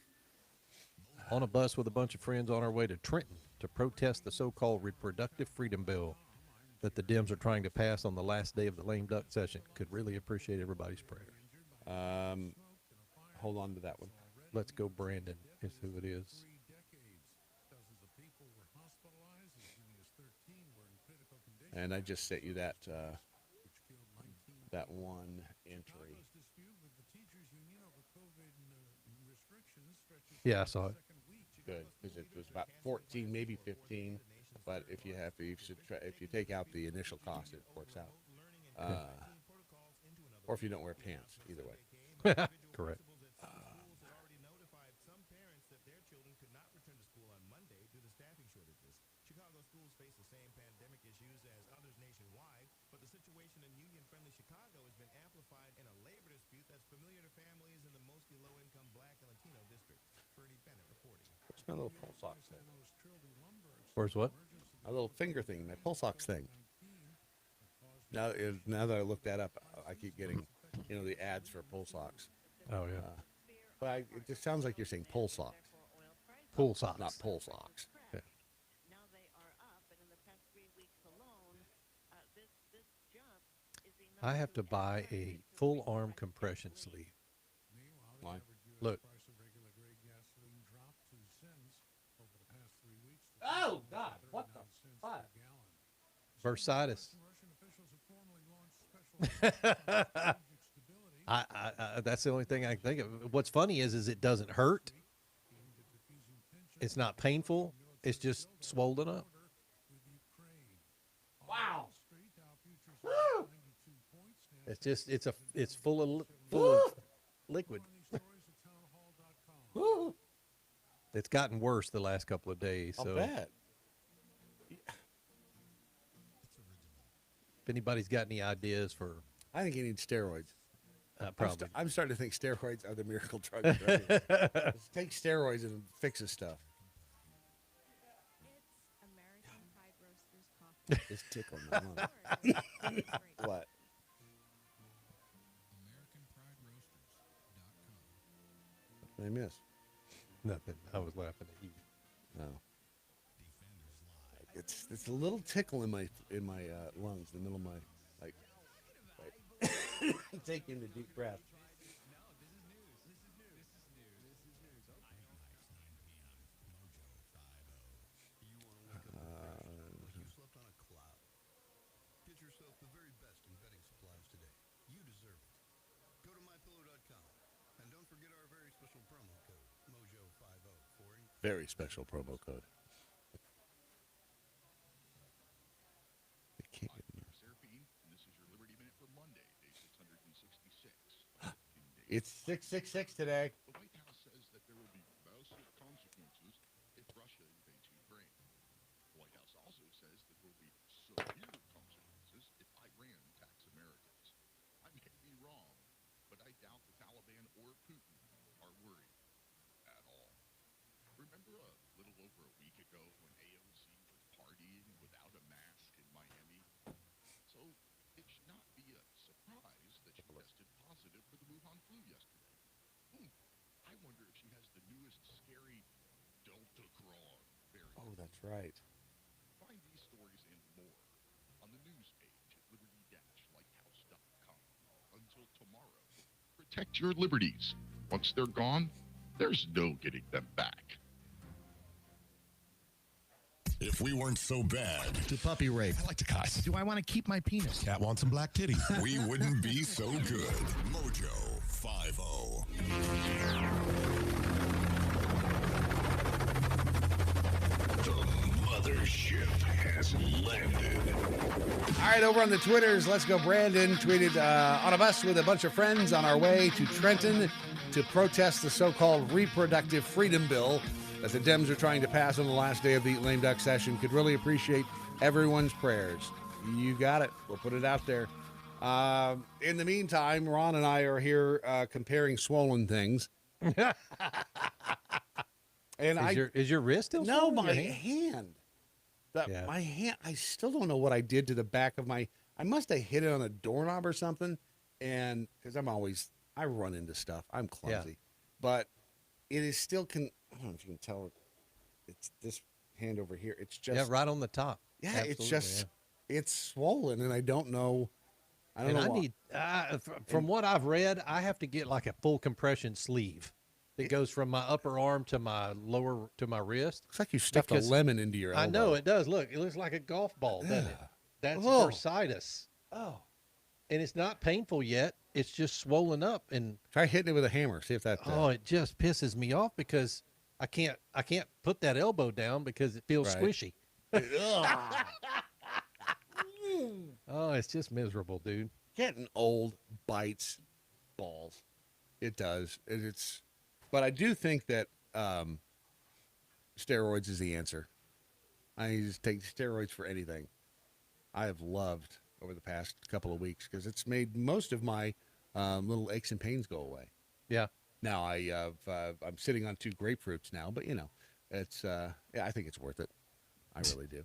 On a bus with a bunch of friends on our way to Trenton to protest the so-called reproductive freedom bill that the Dems are trying to pass on the last day of the lame duck session. Could really appreciate everybody's prayers. Hold on to that one. Let's go, Brandon, is who it is. And I just sent you that one entry. Yeah, I saw it. Good, because it was about 14, maybe 15. But if you take out the initial cost, it works out. Or if you don't wear pants, either way. Correct. Where's my little pulse ox thing? Where's what? A little finger thing, my pulse ox thing. Now that I look that up, I keep getting, the ads for pulse ox. Oh, yeah. But it just sounds like you're saying pulse ox. Pulse ox. Not pulse ox. Yeah. I have to buy a full arm compression sleeve. Why? Look. Oh, God. What the fuck? Bursitis. That's the only thing I can think of. What's funny is it doesn't hurt. It's not painful. It's just swollen up. Wow. Woo! It's full of liquid. Woo! It's gotten worse the last couple of days. I'll So bet. if anybody's got any ideas for, I think he needs steroids. probably. I'm starting to think steroids are the miracle drug. Right? Let's take steroids and fix his stuff. Just tickle my lung. What? What did I miss? Nothing. I was laughing at you. No. It's a little tickle in my lungs, in the middle of my like. Take in a deep breath. Very special promo code. It's 666 today. The White House says that there will be massive consequences if Russia invades Ukraine. The White House also says that there will be severe consequences if Iran attacks Americans. I may be wrong, but I doubt the Taliban or Putin are worried at all. Remember a little over a week ago when AOC was partying without a mask in Miami? So it should not be a surprise that she tested positive for the Wuhan flu yesterday. I wonder if she has the newest scary Delta Cron variant. Oh, that's right. Find these stories and more on the news page at liberty-lighthouse.com. Until tomorrow, protect your liberties. Once they're gone, there's no getting them back. If we weren't so bad. To puppy rape. I like to cuss. Do I want to keep my penis? Cat wants some black titties. We wouldn't be so good. Mojo 50. The mothership has landed. All right, over on the Twitters, Let's Go Brandon tweeted on a bus with a bunch of friends on our way to Trenton to protest the so-called reproductive freedom bill that the Dems are trying to pass on the last day of the lame duck session. Could really appreciate everyone's prayers. You got it. We'll put it out there. In the meantime, Ron and I are here comparing swollen things. And is your wrist still no, swollen? my hand. My hand. I still don't know what I did to the back of my. I must have hit it on a doorknob or something. And because I run into stuff. I'm clumsy, but it is still. I don't know if you can tell. It's this hand over here. It's just right on the top. Yeah, Absolutely, it's just it's swollen, and I don't know. I need from what I've read, I have to get like a full compression sleeve that goes from my upper arm to my lower to my wrist. Looks like you stuffed a lemon into your elbow. I know it does. Look, it looks like a golf ball, doesn't it? That's bursitis. Oh, and it's not painful yet. It's just swollen up, and try hitting it with a hammer. See if that. It just pisses me off because I can't put that elbow down because it feels squishy. Oh, it's just miserable, dude. Getting old bites balls. It does. But I do think that steroids is the answer. I just take steroids for anything. I have loved over the past couple of weeks because it's made most of my little aches and pains go away. Yeah. Now I'm sitting on 2 grapefruits now, but it's I think it's worth it. I really do.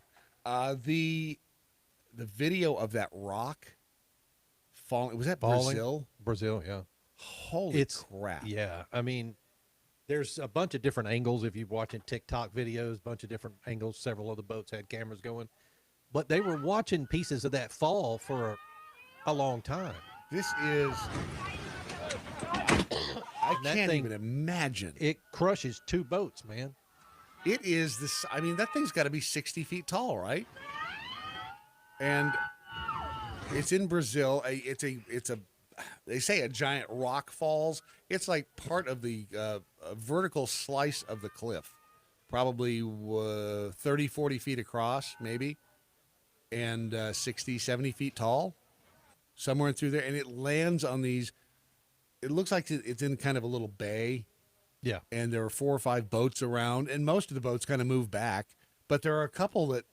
The video of that rock falling, was that Brazil? Brazil, yeah. Holy crap. Yeah. I mean, there's a bunch of different angles. If you're watching TikTok videos, a bunch of different angles. Several of the boats had cameras going. But they were watching pieces of that fall for a long time. This is... I can't even imagine. It crushes 2 boats, man. It is this. I mean, that thing's got to be 60 feet tall, right? And it's in Brazil. It's a. They say a giant rock falls. It's like part of the vertical slice of the cliff, probably 30, 40 feet across, maybe, and 60, 70 feet tall, somewhere through there. And it lands on these. It looks like it's in kind of a little bay. Yeah. And there are 4 or 5 boats around, and most of the boats kind of move back, but there are a couple that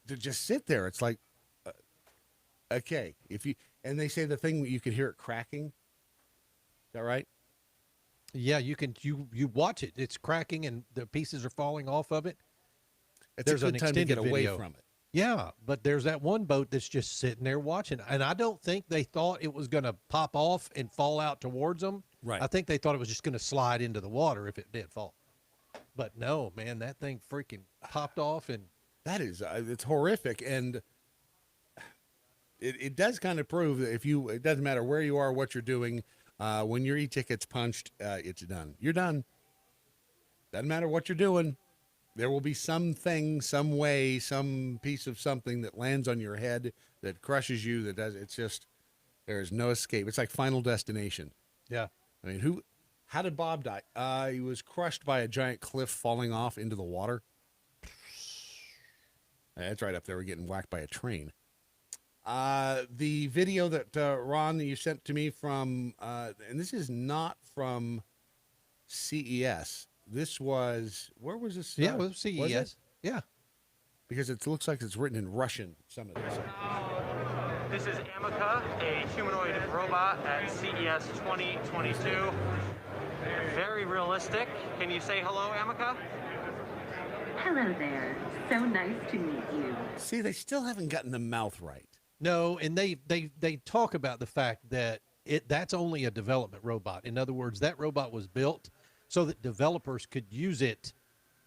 just sit there. It's like, okay, and they say the thing, you can hear it cracking. Is that right? Yeah, you can, you watch it. It's cracking and the pieces are falling off of it. It's a good time to get away from it. Yeah, but there's that one boat that's just sitting there watching. And I don't think they thought it was going to pop off and fall out towards them. Right. I think they thought it was just going to slide into the water if it did fall. But no, man, that thing freaking popped off. And that is, it's horrific. And it does kind of prove that it doesn't matter where you are, what you're doing, when your e-ticket's punched, it's done. You're done. Doesn't matter what you're doing. There will be something, some way, some piece of something that lands on your head that crushes you. It's just, there is no escape. It's like Final Destination. yeah. I mean, how did Bob die? He was crushed by a giant cliff falling off into the water. That's right up there. We're getting whacked by a train. The video that, Ron, you sent to me from, and this is not from CES. This was, where was this? Yeah, it was CES. Was it? Yeah. Because it looks like it's written in Russian, some of this. This is Amica, a humanoid robot at CES 2022. Very realistic. Can you say hello, Amica? Hello there. So nice to meet you. See, they still haven't gotten the mouth right. No, and they talk about the fact that that's only a development robot. In other words, that robot was built so that developers could use it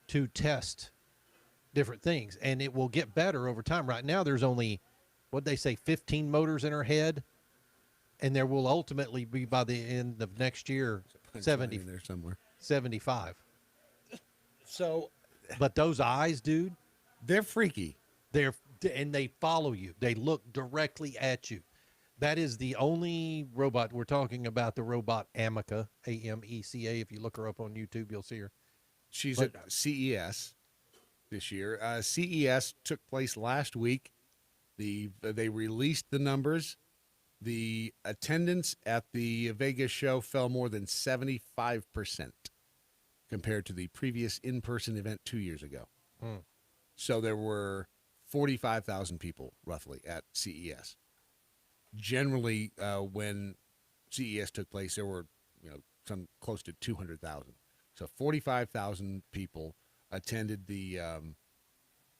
to test different things, and it will get better over time. Right now, there's only, what they say, 15 motors in her head, and there will ultimately be, by the end of next year, 70 there somewhere. 75. So, but those eyes, dude, they're freaky. And they follow you. They look directly at you. That is the only robot we're talking about. The robot Amica, AMECA. If you look her up on YouTube, you'll see her. She's at CES this year. CES took place last week. They released the numbers. The attendance at the Vegas show fell more than 75% compared to the previous in-person event 2 years ago. So there were 45,000 people roughly at CES. Generally, when CES took place, there were some close to 200,000. So 45,000 people attended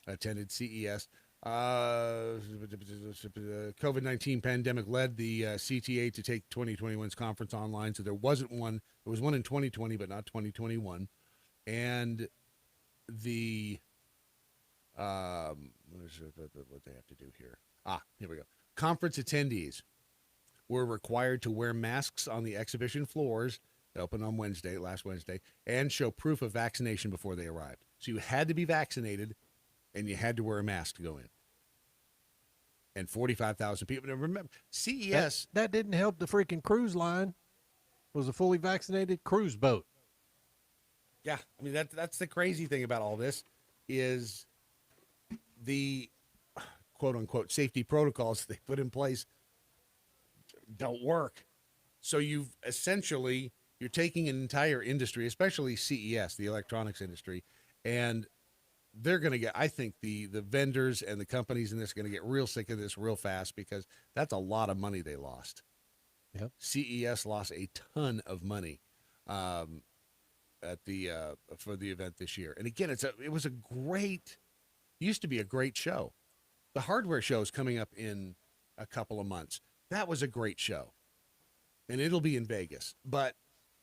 attended CES. COVID-19 pandemic led the CTA to take 2021's conference online. So there wasn't one. There was one in 2020, but not 2021. And the what they have to do here? Here we go. Conference attendees were required to wear masks on the exhibition floors that opened on last Wednesday, and show proof of vaccination before they arrived. So you had to be vaccinated, and you had to wear a mask to go in. And 45,000 people. Now remember, CES. That didn't help the freaking cruise line. It was a fully vaccinated cruise boat. Yeah, I mean that's the crazy thing about all this is the quote unquote safety protocols they put in place don't work. So you're taking an entire industry, especially CES, the electronics industry, and they're going to get, I think the vendors and the companies in this are going to get real sick of this real fast, because that's a lot of money they lost. Yep. CES lost a ton of money for the event this year. And again, used to be a great show. The hardware show is coming up in a couple of months. That was a great show. And it'll be in Vegas. But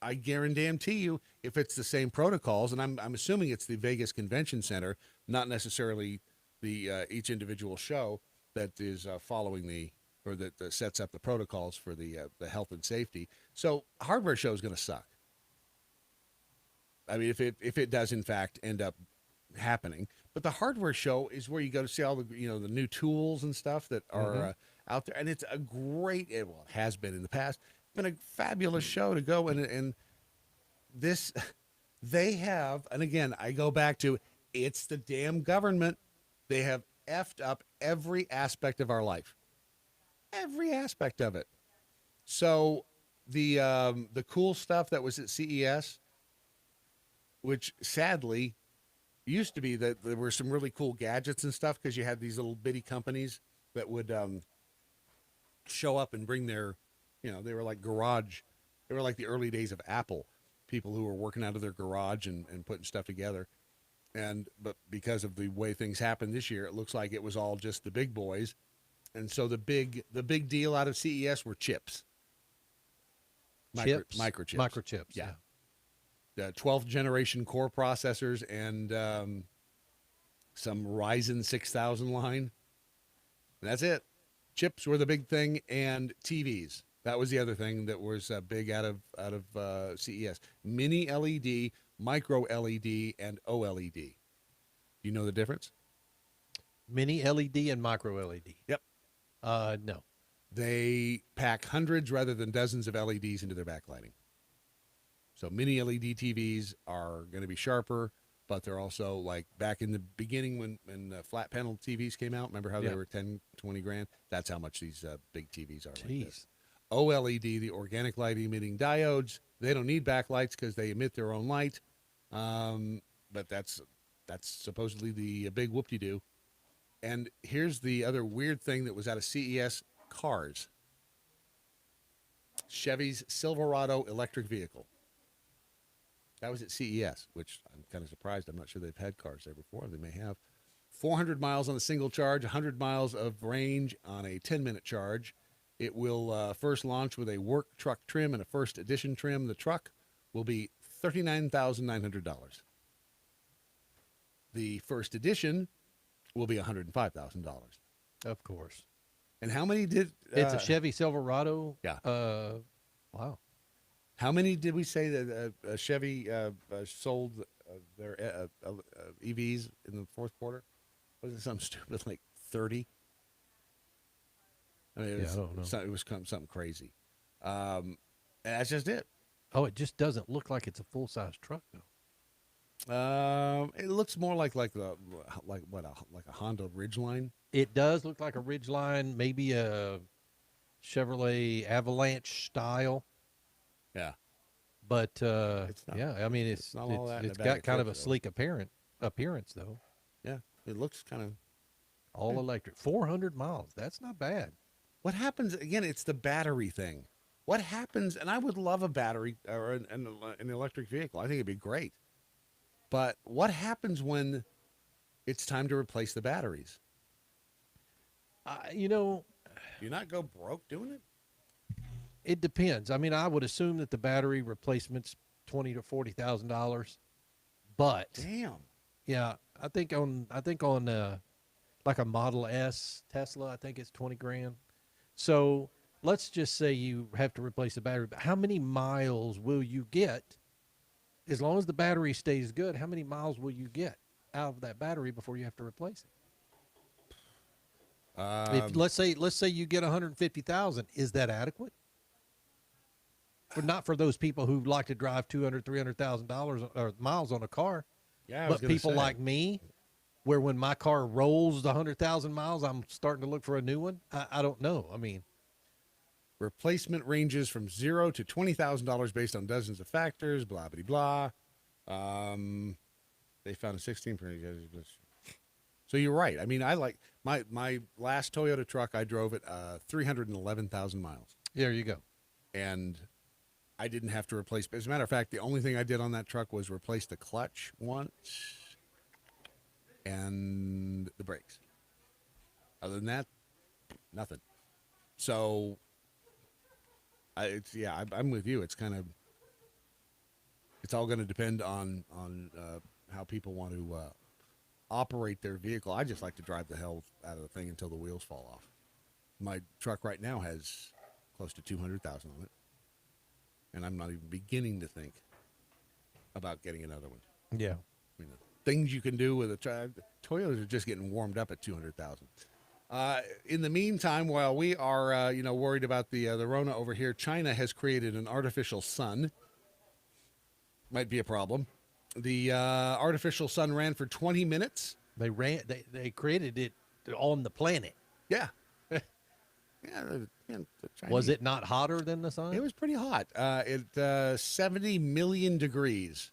I guarantee you, if it's the same protocols, and I'm assuming it's the Vegas Convention Center, not necessarily the each individual show that is following that sets up the protocols for the health and safety. So hardware show is going to suck. I mean, if it does in fact end up happening, but the hardware show is where you go to see all the the new tools and stuff that are out there, and it's a great. It has been in the past. Been a fabulous show to go and this they have, and again I go back to, it's the damn government. They have effed up every aspect of our life, every aspect of it. So the cool stuff that was at CES, which sadly used to be that there were some really cool gadgets and stuff, because you had these little bitty companies that would show up and bring their they were like the early days of Apple, people who were working out of their garage and putting stuff together. But because of the way things happened this year, it looks like it was all just the big boys. And so the big deal out of CES were chips. Chips? Microchips. Microchips, yeah. The 12th generation core processors and some Ryzen 6000 line. And that's it. Chips were the big thing, and TVs. That was the other thing that was big out of CES. Mini LED, micro LED, and OLED. Do you know the difference? Mini LED and micro LED. Yep. No. They pack hundreds rather than dozens of LEDs into their backlighting. So mini LED TVs are going to be sharper, but they're also like back in the beginning when flat panel TVs came out. Remember how they were 10, 20 grand? That's how much these big TVs are. Like this. OLED, the organic light emitting diodes, they don't need backlights because they emit their own light. But that's supposedly the big whoop-de-doo. And here's the other weird thing that was out of CES: cars. Chevy's Silverado electric vehicle. That was at CES, which I'm kind of surprised. I'm not sure they've had cars there before. They may have. 400 miles on a single charge, 100 miles of range on a 10-minute charge. It will first launch with a work truck trim and a first edition trim. The truck will be $39,900. The first edition will be $105,000. Of course. And how many did... it's a Chevy Silverado? Yeah. Wow. How many did we say that Chevy sold their EVs in the fourth quarter? Was it something stupid like 30? I mean, I don't know. It was something crazy. And that's just it. Oh, it just doesn't look like it's a full-size truck, though. It looks more like a Honda Ridgeline. It does look like a Ridgeline, maybe a Chevrolet Avalanche style. Yeah. But it's not, yeah, I mean it's got kind of a sleek appearance though. Yeah, it looks kind of all electric. 400 miles. That's not bad. What happens again? It's the battery thing. What happens? And I would love a battery or an electric vehicle. I think it'd be great. But what happens when it's time to replace the batteries? You know, do you not go broke doing it? It depends. I mean, I would assume that the battery replacement's $20,000 to $40,000. But damn, yeah, I think on like a Model S Tesla, I think it's 20 grand. So let's just say you have to replace the battery. But how many miles will you get? As long as the battery stays good, how many miles will you get out of that battery before you have to replace it? If, let's say you get 150,000, is that adequate? But not for those people who like to drive $200,000, $300,000 or miles on a car. Yeah, but people like me, where when my car rolls the 100,000 miles, I'm starting to look for a new one. I don't know. I mean, replacement ranges from $0 to $20,000 based on dozens of factors. Blah blah blah. They found a 16. So you're right. I mean, I like my last Toyota truck. I drove it 311,000 miles. There you go. And I didn't have to replace. As a matter of fact, the only thing I did on that truck was replace the clutch once and the brakes. Other than that, nothing. So, I'm with you. It's kind of, it's all going to depend on how people want to operate their vehicle. I just like to drive the hell out of the thing until the wheels fall off. My truck right now has close to 200,000 on it. And I'm not even beginning to think about getting another one. Yeah. I mean, the things you can do with a Toyotas are just getting warmed up at 200,000. In the meantime, while we are, worried about the Rona over here, China has created an artificial sun. Might be a problem. The artificial sun ran for 20 minutes. They created it on the planet. Yeah. Was it not hotter than the sun? It was pretty hot. 70 million degrees.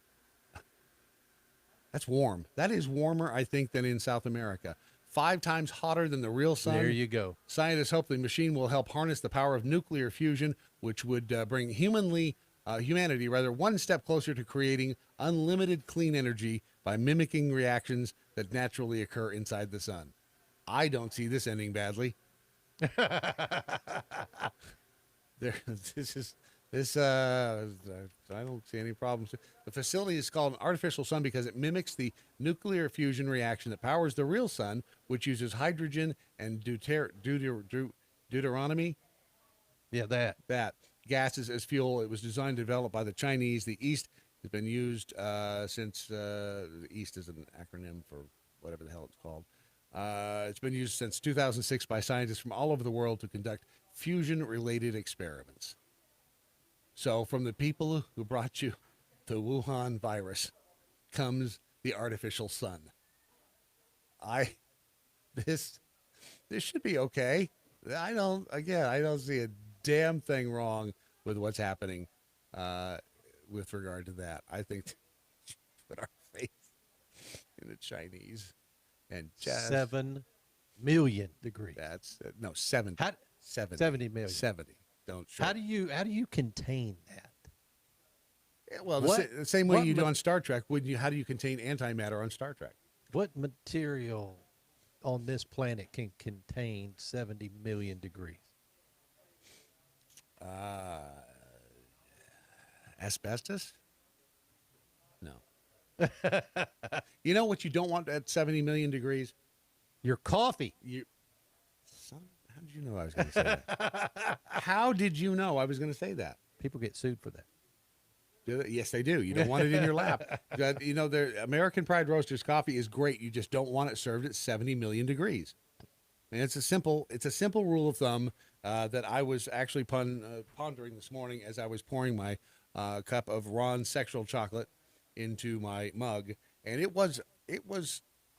That's warm. That is warmer, I think, than in South America. 5 times hotter than the real sun. There you go. Scientists hope the machine will help harness the power of nuclear fusion, which would bring humanity one step closer to creating unlimited clean energy by mimicking reactions that naturally occur inside the sun. I don't see this ending badly. I don't see any problems. The facility is called an artificial sun because it mimics the nuclear fusion reaction that powers the real sun, which uses hydrogen and deuteronomy. Yeah, that gases as fuel. It was designed and developed by the Chinese. The East has been used since the East is an acronym for whatever the hell it's called. It's been used since 2006 by scientists from all over the world to conduct fusion-related experiments. So from the people who brought you the Wuhan virus comes the artificial sun. This should be okay. I don't see a damn thing wrong with what's happening with regard to that. I think put our faith in the Chinese and just 7 million degrees. That's no 70. 70 million. 70. Don't. How do you contain that? Yeah, well, the same way you do on Star Trek. How do you contain antimatter on Star Trek? What material on this planet can contain 70 million degrees? Asbestos? No. You know what you don't want at 70 million degrees? Your coffee. How did you know I was going to say that? How did you know I was going to say that? People get sued for that. Yes, they do. You don't want it in your lap. You know, the American Pride Roasters coffee is great. You just don't want it served at 70 million degrees. And it's a simple rule of thumb that I was actually pondering this morning as I was pouring my cup of Ron's sexual chocolate into my mug, and it was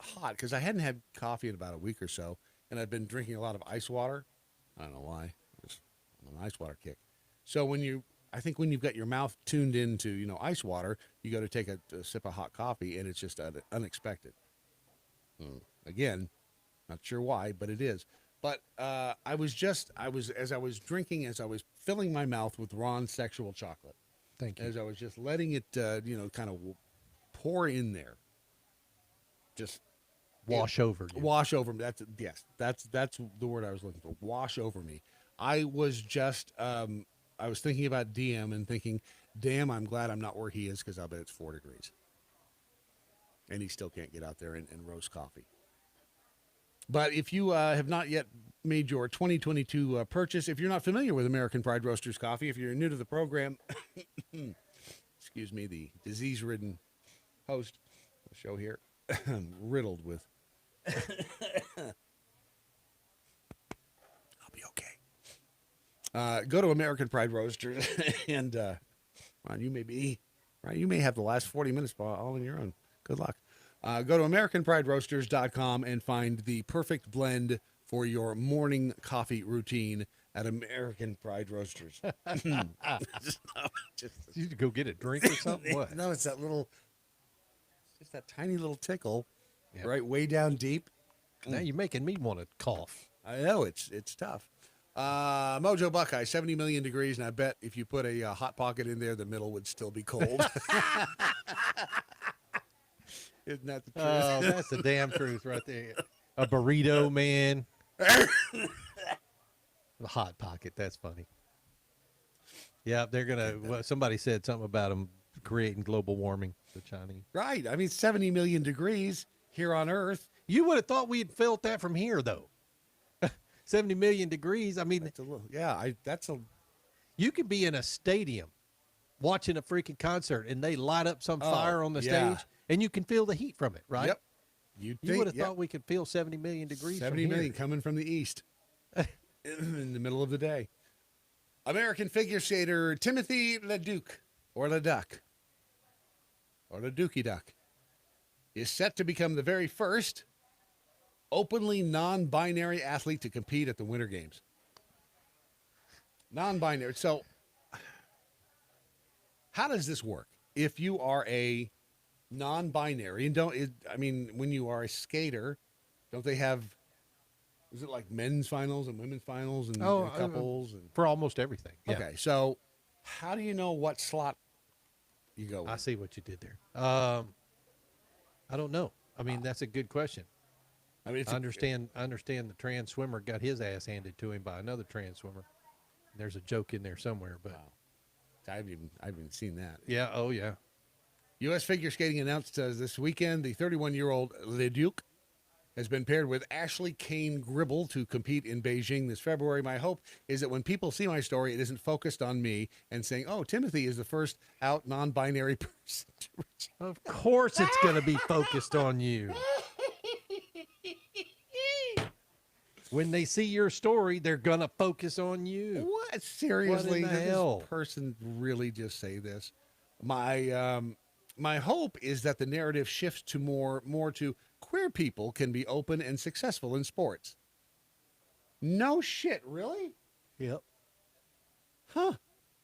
hot because I hadn't had coffee in about a week or so, and I'd been drinking a lot of ice water. I don't know why. I'm on an ice water kick. So when you've got your mouth tuned into ice water, you go to take a sip of hot coffee, and it's just unexpected. Again, not sure why, but it is. But as I was filling my mouth with Ron's sexual chocolate. Thank you. As I was just letting it, kind of pour in there. Just wash over you. Wash over me. That's the word I was looking for. Wash over me. I was just, I was thinking about DM and thinking, damn, I'm glad I'm not where he is because I'll bet it's 4 degrees. And he still can't get out there and roast coffee. But if you have not yet made your 2022 purchase, if you're not familiar with American Pride Roasters coffee, if you're new to the program, excuse me, the disease-ridden host of the show here, riddled with. I'll be okay. Go to American Pride Roasters, and Ron, you may have the last 40 minutes all on your own. Good luck. Go to AmericanPrideRoasters.com and find the perfect blend for your morning coffee routine at American Pride Roasters. You need to go get a drink or something? What? No, it's just that tiny little tickle, right way down deep. Now you're making me want to cough. I know, it's tough. Mojo Buckeye, 70 million degrees, and I bet if you put a Hot Pocket in there, the middle would still be cold. Isn't that the truth? Oh, that's the damn truth right there. A burrito, man. The Hot Pocket. That's funny. Yeah, they're gonna. Somebody said something about them creating global warming. The Chinese. Right. I mean, 70 million degrees here on Earth. You would have thought we'd felt that from here, though. 70 million degrees. I mean, that's a little. Yeah, You could be in a stadium watching a freaking concert, and they light up some fire on the stage, and you can feel the heat from it, right? Yep. You would have thought we could feel 70 million degrees. 70 million coming from the east in the middle of the day. American figure skater Timothy Leduc, or Leduc, or Ledukey Duck, is set to become the very first openly non-binary athlete to compete at the Winter Games. Non-binary. So, how does this work? If you are a non-binary, and when you are a skater, don't they have, is it like men's finals and women's finals and couples? For almost everything. Yeah. Okay, so how do you know what slot you go in? I see what you did there. I don't know. I mean, that's a good question. I mean, I understand the trans swimmer got his ass handed to him by another trans swimmer. There's a joke in there somewhere, but I've even seen that. Yeah. Oh, yeah. U.S. figure skating announced this weekend the 31-year-old Leduc has been paired with Ashley Kane Gribble to compete in Beijing this February. My hope is that when people see my story, it isn't focused on me and saying, oh, Timothy is the first out non-binary person. Of course it's going to be focused on you. When they see your story, they're going to focus on you. What? Seriously? What in the Did hell? this person really just say this? My hope is that the narrative shifts to more to queer people can be open and successful in sports. No shit, really? Yep. Huh.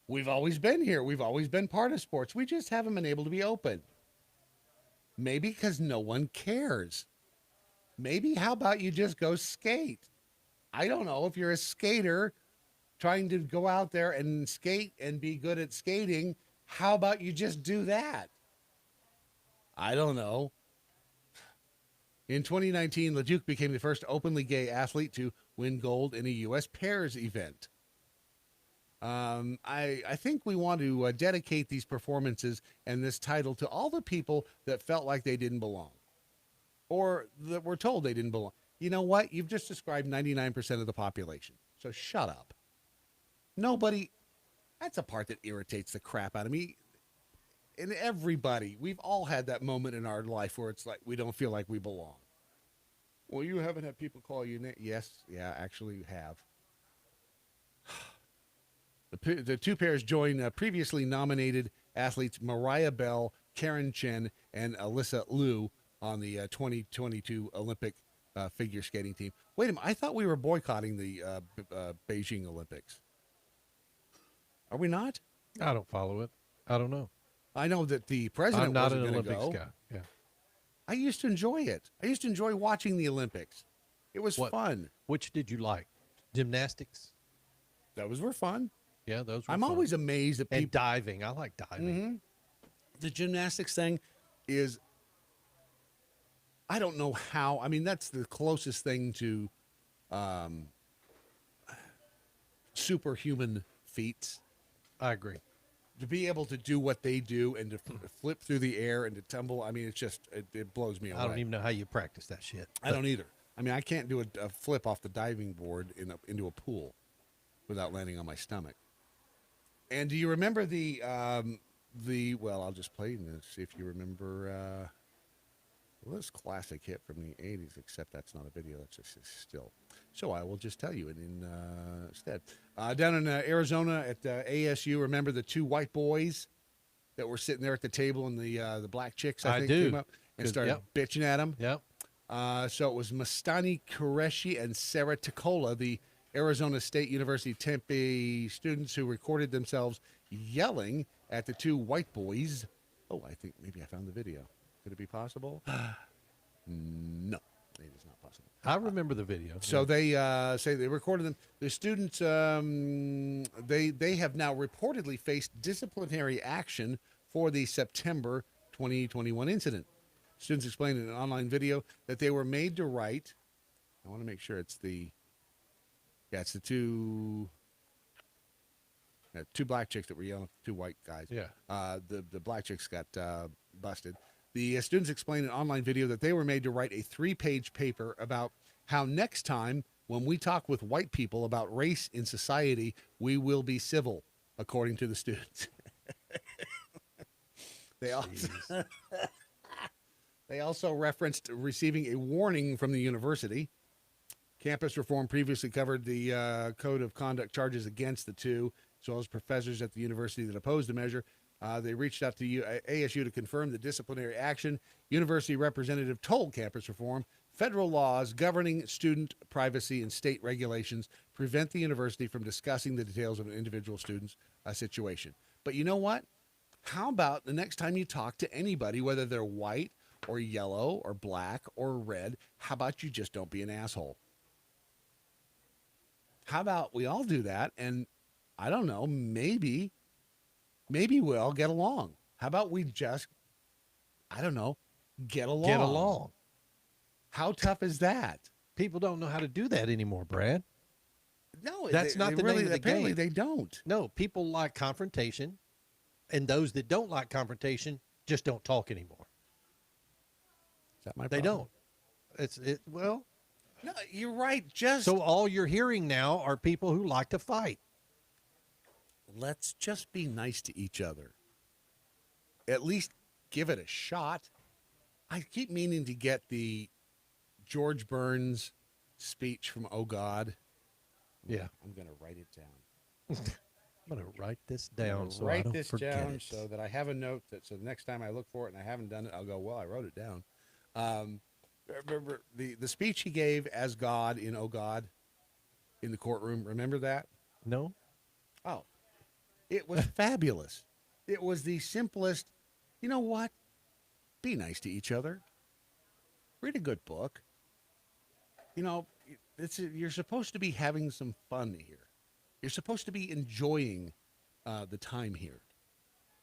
We've always been here. We've always been part of sports. We just haven't been able to be open. Maybe because no one cares. Maybe how about you just go skate? I don't know. If you're a skater trying to go out there and skate and be good at skating, how about you just do that? I don't know. In 2019, Leduc became the first openly gay athlete to win gold in a U.S. pairs event. I think we want to dedicate these performances and this title to all the people that felt like they didn't belong or that were told they didn't belong. You know what? You've just described 99% of the population. So shut up. Nobody, that's a part that irritates the crap out of me. And everybody, we've all had that moment in our life where it's like we don't feel like we belong. Well, you haven't had people call you yes, yeah, actually you have. The two pairs join previously nominated athletes Mariah Bell, Karen Chen, and Alyssa Liu on the 2022 Olympic figure skating team. Wait a minute, I thought we were boycotting the Beijing Olympics. Are we not? I don't follow it. I don't know. I know that the president I'm not wasn't an going to Olympics go. guy. Yeah. I used to enjoy it. I used to enjoy watching the Olympics. It was fun. Which did you like? Gymnastics? Those were fun. Yeah, those were I'm fun. always amazed at people. And diving. I like diving. Mm-hmm. The gymnastics thing is, I don't know how. I mean, that's the closest thing to superhuman feats. I agree. To be able to do what they do and to flip through the air and to tumble, I mean, it's just, it blows me away. I don't even know how you practice that shit. I don't either. I mean, I can't do a flip off the diving board into a pool without landing on my stomach. And do you remember well, I'll just play and see if you remember this classic hit from the 80s, except that's not a video, that's just a still. So I will just tell you it instead. Down in Arizona at ASU, remember the two white boys that were sitting there at the table and the black chicks, I think, came up and started bitching at them? Yep. So it was Mastani Qureshi and Sarah Ticola, the Arizona State University Tempe students who recorded themselves yelling at the two white boys. Oh, I think maybe I found the video. Could it be possible? No, it is not possible. I remember the video. So they say they recorded them. The students, they have now reportedly faced disciplinary action for the September 2021 incident. Students explained in an online video that they were made to write. I want to make sure it's the two black chicks that were yelling at the two white guys. Yeah. The black chicks got busted. The students explained in an online video that they were made to write a 3-page paper about how next time when we talk with white people about race in society, we will be civil, according to the students. They also referenced receiving a warning from the university. Campus Reform previously covered the code of conduct charges against the two, as well as professors at the university that opposed the measure. They reached out to ASU to confirm the disciplinary action. University representative told Campus Reform federal laws governing student privacy and state regulations prevent the university from discussing the details of an individual student's situation. But you know what? How about the next time you talk to anybody, whether they're white or yellow or black or red, how about you just don't be an asshole? How about we all do that? And I don't know, maybe we'll all get along. How about we just, I don't know, get along. Get along. How tough is that? People don't know how to do that anymore, Brad. No, That's not the name of the apparently game. they don't. No, people like confrontation, and those that don't like confrontation just don't talk anymore. Is that my They problem? don't. Well, no, you're right. Just so all you're hearing now are people who like to fight. let's just be nice to each other. At least give it a shot. I keep meaning to get the George Burns speech from Oh God. Yeah. I'm going to write it down. I'm going to write this down so I write don't this forget down it. so that I have a note that so the next time I look for it and I haven't done it, I'll go, well, I wrote it down. Remember the speech he gave as God in Oh God in the courtroom. Remember that? No. Oh, it was fabulous. It was the simplest. You know what? Be nice to each other. Read a good book. You know, you're supposed to be having some fun here. You're supposed to be enjoying the time here.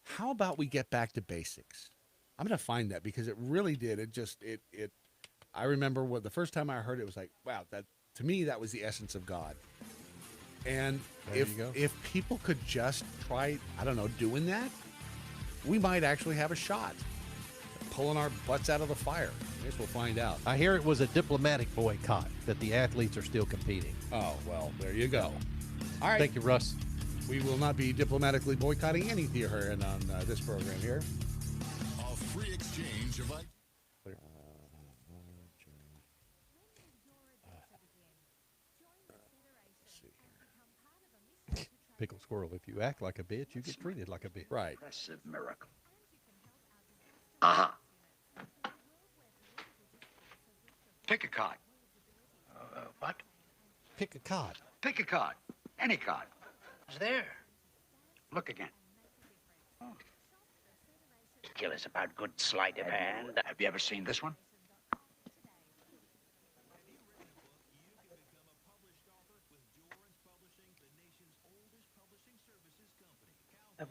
How about we get back to basics? I'm going to find that because it really did. It I remember the first time I heard it was like, wow, that to me, that was the essence of God. And if people could just try, I don't know, doing that, we might actually have a shot at pulling our butts out of the fire. I guess we'll find out. I hear it was a diplomatic boycott, that the athletes are still competing. Oh, well, there you go. All right. Thank you, Russ. We will not be diplomatically boycotting anything on this program here. A free exchange of Pickle squirrel, if you act like a bitch, you get treated like a bitch. Right. Impressive miracle. Aha. Pick a card. What? Pick a card. Pick a card. Any card. It's there. Look again. Oh. Kill us about good sleight of hand. Have you ever seen this one?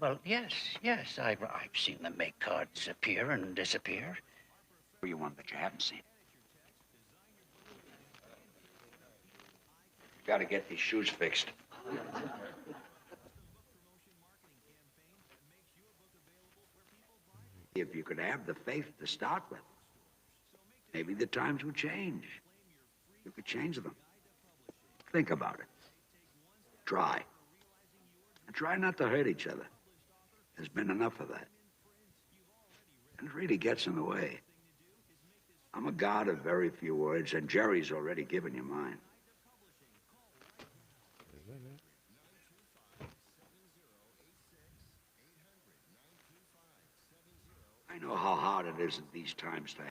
Well, yes. I've seen them make cards appear and disappear. Or you one that you haven't seen. Got to get these shoes fixed. If you could have the faith to start with, maybe the times would change. You could change them. Think about it. Try. And try not to hurt each other. There's been enough of that. And it really gets in the way. I'm a god of very few words, and Jerry's already given you mine. I know how hard it is at these times to...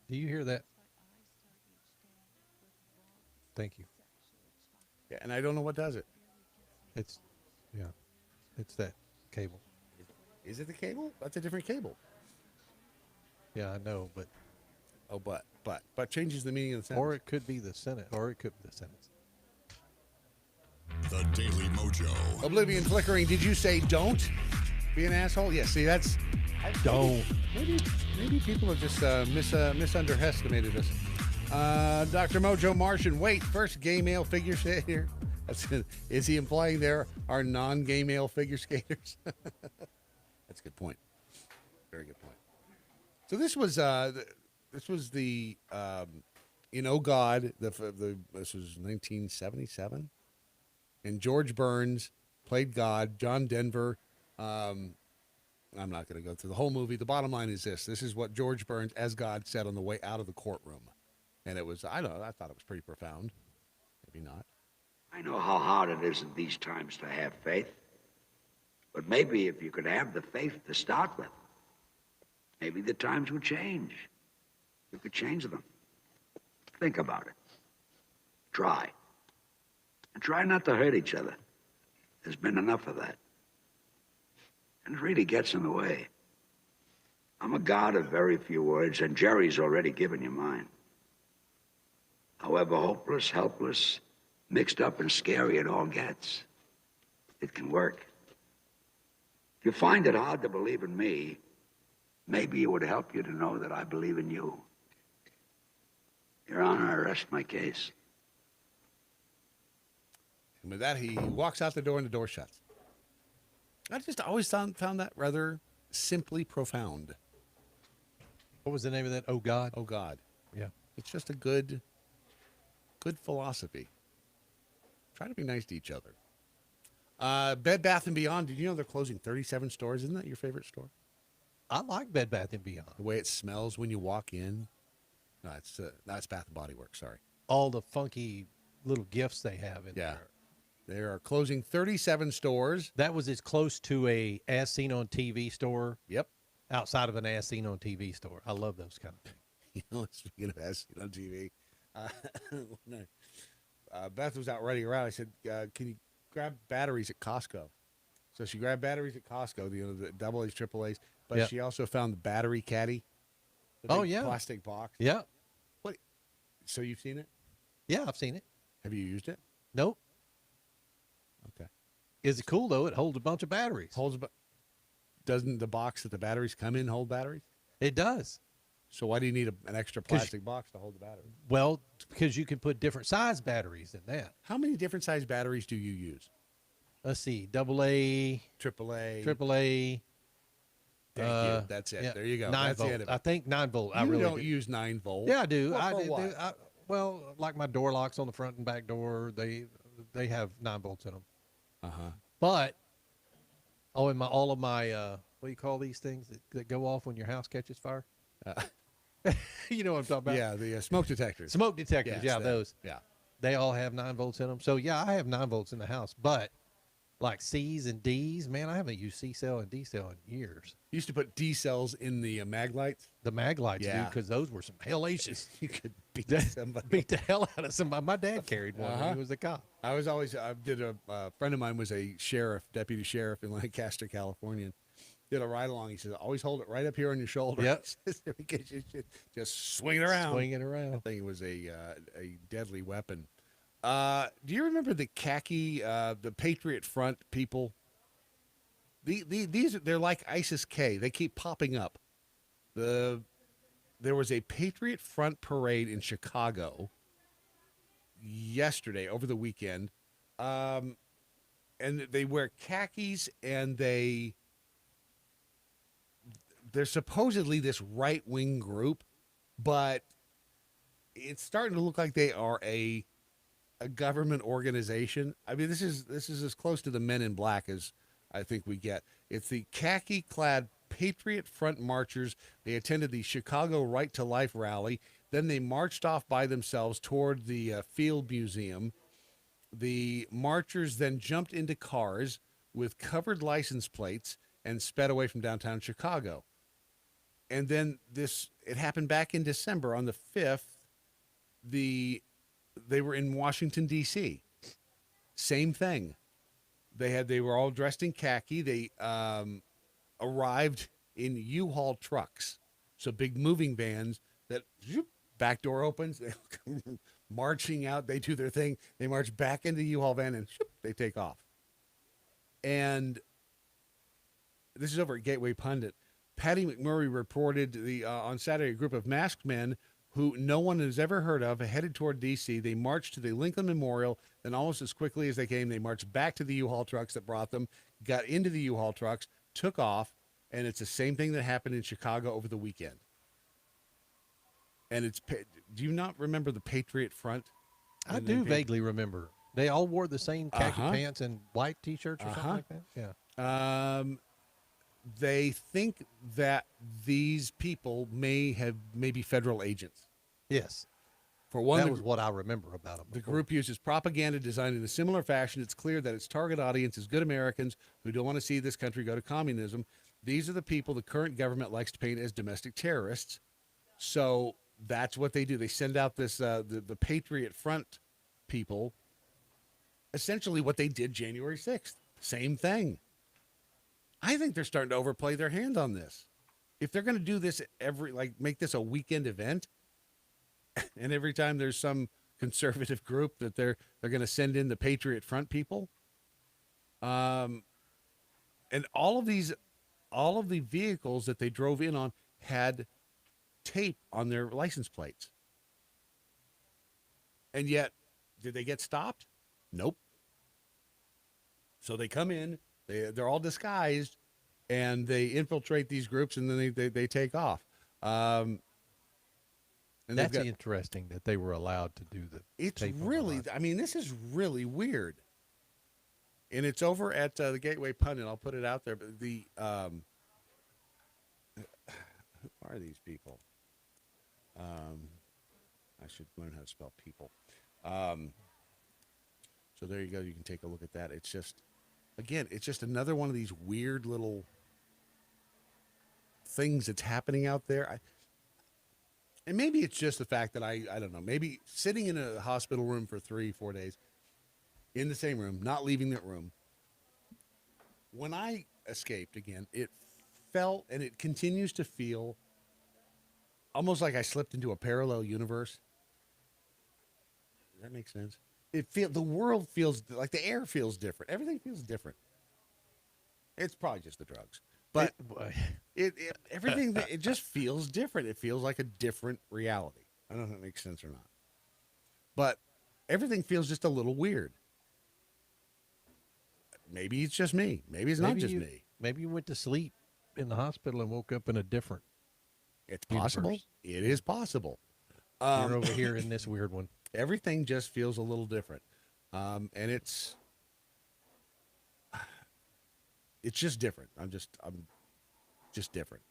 Do you hear that? Thank you. Yeah, and I don't know what does it. It's that cable. Is it the cable? That's a different cable. Yeah, I know, but. Oh, but changes the meaning of the sentence. Or it could be the sentence. Or it could be the sentence. The Daily Mojo. Oblivion flickering. Did you say don't be an asshole? Yeah, see, that's... Don't. Maybe people have just misunderestimated us. Dr. Mojo Martian, wait, first gay male figure skater. Is he implying there are non-gay male figure skaters? That's a good point. Very good point. So this was the Oh God, this was 1977, and George Burns played God. John Denver. I'm not going to go through the whole movie. The bottom line is this. This is what George Burns as God said on the way out of the courtroom. And it was, I thought it was pretty profound. Maybe not. I know how hard it is in these times to have faith. But maybe if you could have the faith to start with, maybe the times would change. You could change them. Think about it. Try. And try not to hurt each other. There's been enough of that. And it really gets in the way. I'm a god of very few words, and Jerry's already given you mine. However hopeless, helpless, mixed up, and scary it all gets, it can work. If you find it hard to believe in me, maybe it would help you to know that I believe in you. Your Honor, I rest my case. And with that, he walks out the door and the door shuts. I just always found that rather simply profound. What was the name of that? Oh, God? Oh, God. Yeah. It's just a good philosophy. Try to be nice to each other. Bed Bath & Beyond, did you know they're closing 37 stores? Isn't that your favorite store? I like Bed Bath & Beyond. The way it smells when you walk in. No, it's Bath & Body Works, sorry. All the funky little gifts they have in there. They are closing 37 stores. That was as close to a As Seen on TV store. Yep. Outside of an As Seen on TV store. I love those kind of things. You know, speaking of As Seen on TV, Beth was out running around. I said, can you grab batteries at Costco? So she grabbed batteries at Costco, the double A's, triple A's, but she also found the battery caddy. The big plastic box. Yeah. What? So you've seen it? Yeah, I've seen it. Have you used it? Nope. Okay. Is it cool, though? It holds a bunch of batteries. Doesn't the box that the batteries come in hold batteries? It does. So why do you need an extra plastic box to hold the battery? Well, because you can put different size batteries in that. How many different size batteries do you use? Let's see. AA. AAA. Thank you. That's it. Yeah, There you go. 9 That's volt. the end of it. I think 9 volt. You I really don't use 9 volt. Yeah, I do. Well, I for do. what? Well, like my door locks on the front and back door, they have 9 volts in them. Uh-huh. But and all of my what do you call these things that go off when your house catches fire? You know what I'm talking about? Yeah, the smoke detectors. Smoke detectors. Yes, Those. Yeah. They all have 9 volts in them. So yeah, I have 9 volts in the house. But like C's and D's, man, I haven't used C cell and D cell in years. You used to put D cells in the mag lights. The mag lights, Yeah. dude, because those were some hellacious. You could beat somebody. Beat the hell out of somebody. My dad carried one when he was a cop. I friend of mine was a deputy sheriff in Lancaster, California. Did a ride along. He says, always hold it right up here on your shoulder. Yep. Because you should just swing it around. Swing it around. I think it was a deadly weapon. Do you remember the khaki, the Patriot Front people? They're like ISIS-K. They keep popping up. There was a Patriot Front parade in Chicago yesterday, over the weekend, and they wear khakis, and they're supposedly this right-wing group, but it's starting to look like they are a government organization. I mean, this is as close to the Men in Black as I think we get. It's the khaki-clad Patriot Front marchers. They attended the Chicago Right to Life rally. Then they marched off by themselves toward the Field Museum. The marchers then jumped into cars with covered license plates and sped away from downtown Chicago. And then it happened back in December on the 5th. They were in Washington, D.C. Same thing. They were all dressed in khaki. They arrived in U-Haul trucks. So big moving vans that back door opens, they marching out, they do their thing. They march back into the U-Haul van and they take off. And this is over at Gateway Pundit. Patty McMurray reported on Saturday a group of masked men who no one has ever heard of headed toward D.C. They marched to the Lincoln Memorial, then almost as quickly as they came, they marched back to the U-Haul trucks that brought them, got into the U-Haul trucks, took off, and it's the same thing that happened in Chicago over the weekend. And do you not remember the Patriot Front? I do vaguely remember. They all wore the same khaki pants and white T-shirts or something like that? Yeah. They think that these people may be federal agents. Yes. For one, that was what I remember about them. The group uses propaganda designed in a similar fashion. It's clear that its target audience is good Americans who don't want to see this country go to communism. These are the people the current government likes to paint as domestic terrorists. So that's what they do. They send out this the Patriot Front people. Essentially what they did January 6th. Same thing. I think they're starting to overplay their hand on this. If they're going to do this make this a weekend event, and every time there's some conservative group that they're going to send in the Patriot Front people. And all of the vehicles that they drove in on had tape on their license plates. And yet, did they get stopped? Nope. So they come in, they're all disguised, and they infiltrate these groups, and then they take off. And that's interesting that they were allowed to do the. It's really, I mean, this is really weird. And it's over at the Gateway Pundit. I'll put it out there. But who are these people? I should learn how to spell people. So there you go. You can take a look at that. It's just, again, it's just another one of these weird little things that's happening out there. And maybe it's just the fact that I don't know, maybe sitting in a hospital room for 3-4 days in the same room, not leaving that room. When I escaped again, it felt, and it continues to feel, almost like I slipped into a parallel universe. Does that make sense? The world feels like the air feels different. Everything feels different. It's probably just the drugs, but everything, it just feels different. It feels like a different reality. I don't know if that makes sense or not, but everything feels just a little weird. Maybe it's just me. Maybe it's not just me. Maybe you went to sleep in the hospital and woke up in a different. It's possible. Universe. It is possible. You're over here in this weird one. Everything just feels a little different. And it's just different. I'm just different.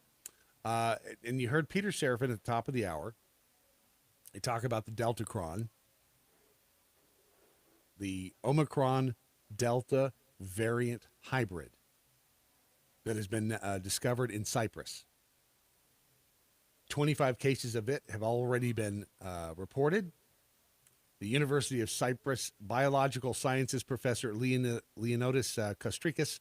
And you heard Peter Serafin at the top of the hour. They talk about the Deltacron, the Omicron Delta variant hybrid that has been discovered in Cyprus. 25 cases of it have already been reported. The University of Cyprus Biological Sciences professor Leonidas Kostrikis,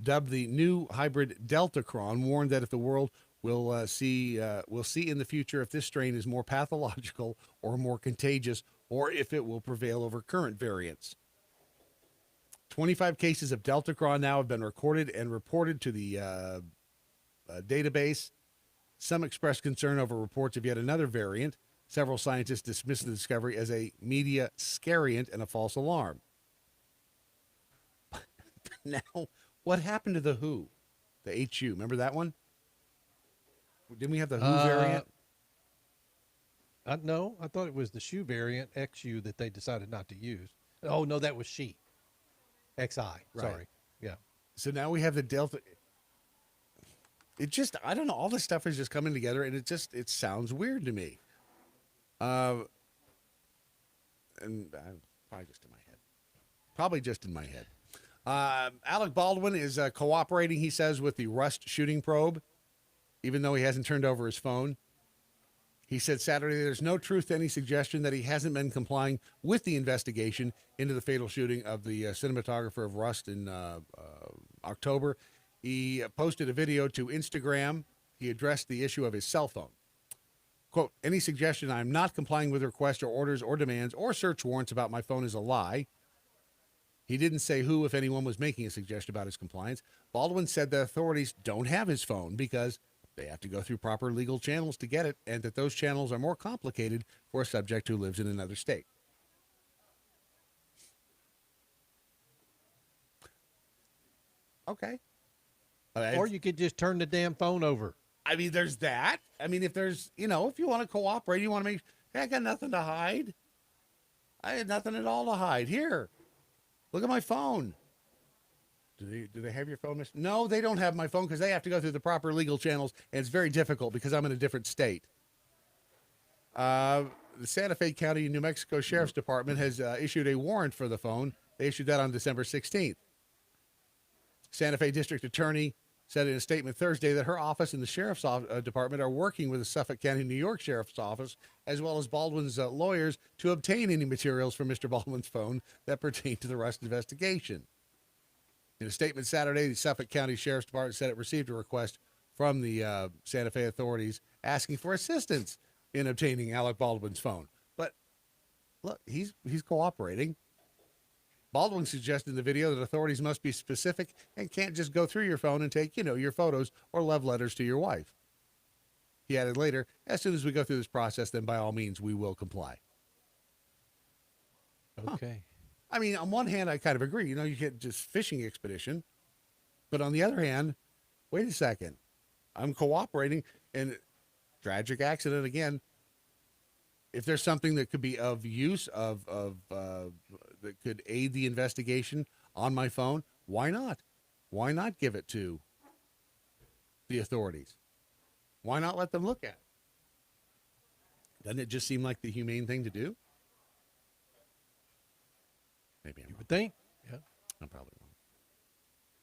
dubbed the new hybrid Deltacron, warned that if the world will see in the future if this strain is more pathological or more contagious, or if it will prevail over current variants. 25 cases of Deltacron now have been recorded and reported to the database. Some expressed concern over reports of yet another variant. Several scientists dismissed the discovery as a media scariant and a false alarm. Now, what happened to the WHO? The HU, remember that one? Didn't we have the WHO variant? No, I thought it was the SHU variant, XU, that they decided not to use. Oh, no, that was XI. Sorry. Yeah. So now we have the Delta. It just, I don't know, all this stuff is just coming together, and it sounds weird to me. And probably just in my head. Alec Baldwin is cooperating, he says, with the Rust shooting probe, even though he hasn't turned over his phone. He said Saturday there's no truth to any suggestion that he hasn't been complying with the investigation into the fatal shooting of the cinematographer of Rust in October. He posted a video to Instagram. He addressed the issue of his cell phone. Quote, any suggestion I'm not complying with requests or orders or demands or search warrants about my phone is a lie. He didn't say who, if anyone, was making a suggestion about his compliance. Baldwin said the authorities don't have his phone because they have to go through proper legal channels to get it, and that those channels are more complicated for a subject who lives in another state. Okay. Or you could just turn the damn phone over. I mean, there's that. I mean, if there's, if you want to cooperate, you want to make, hey, I got nothing to hide. I had nothing at all to hide. Here, look at my phone. Do they have your phone? No, they don't have my phone because they have to go through the proper legal channels, and it's very difficult because I'm in a different state. The Santa Fe County, New Mexico Sheriff's Department has issued a warrant for the phone. They issued that on December 16th. Santa Fe District Attorney said in a statement Thursday that her office and the Sheriff's Department are working with the Suffolk County, New York Sheriff's Office, as well as Baldwin's lawyers, to obtain any materials from Mr. Baldwin's phone that pertain to the Rust investigation. In a statement Saturday, the Suffolk County Sheriff's Department said it received a request from the Santa Fe authorities asking for assistance in obtaining Alec Baldwin's phone. But look, he's cooperating. Baldwin suggested in the video that authorities must be specific and can't just go through your phone and take, your photos or love letters to your wife. He added later, as soon as we go through this process, then by all means, we will comply. Okay. I mean, on one hand, I kind of agree. You get just fishing expedition. But on the other hand, wait a second. I'm cooperating in tragic accident again. If there's something that could be of use that could aid the investigation on my phone, why not? Why not give it to the authorities? Why not let them look at it? Doesn't it just seem like the humane thing to do? Maybe I'm wrong. would think. Yeah. I'm probably wrong.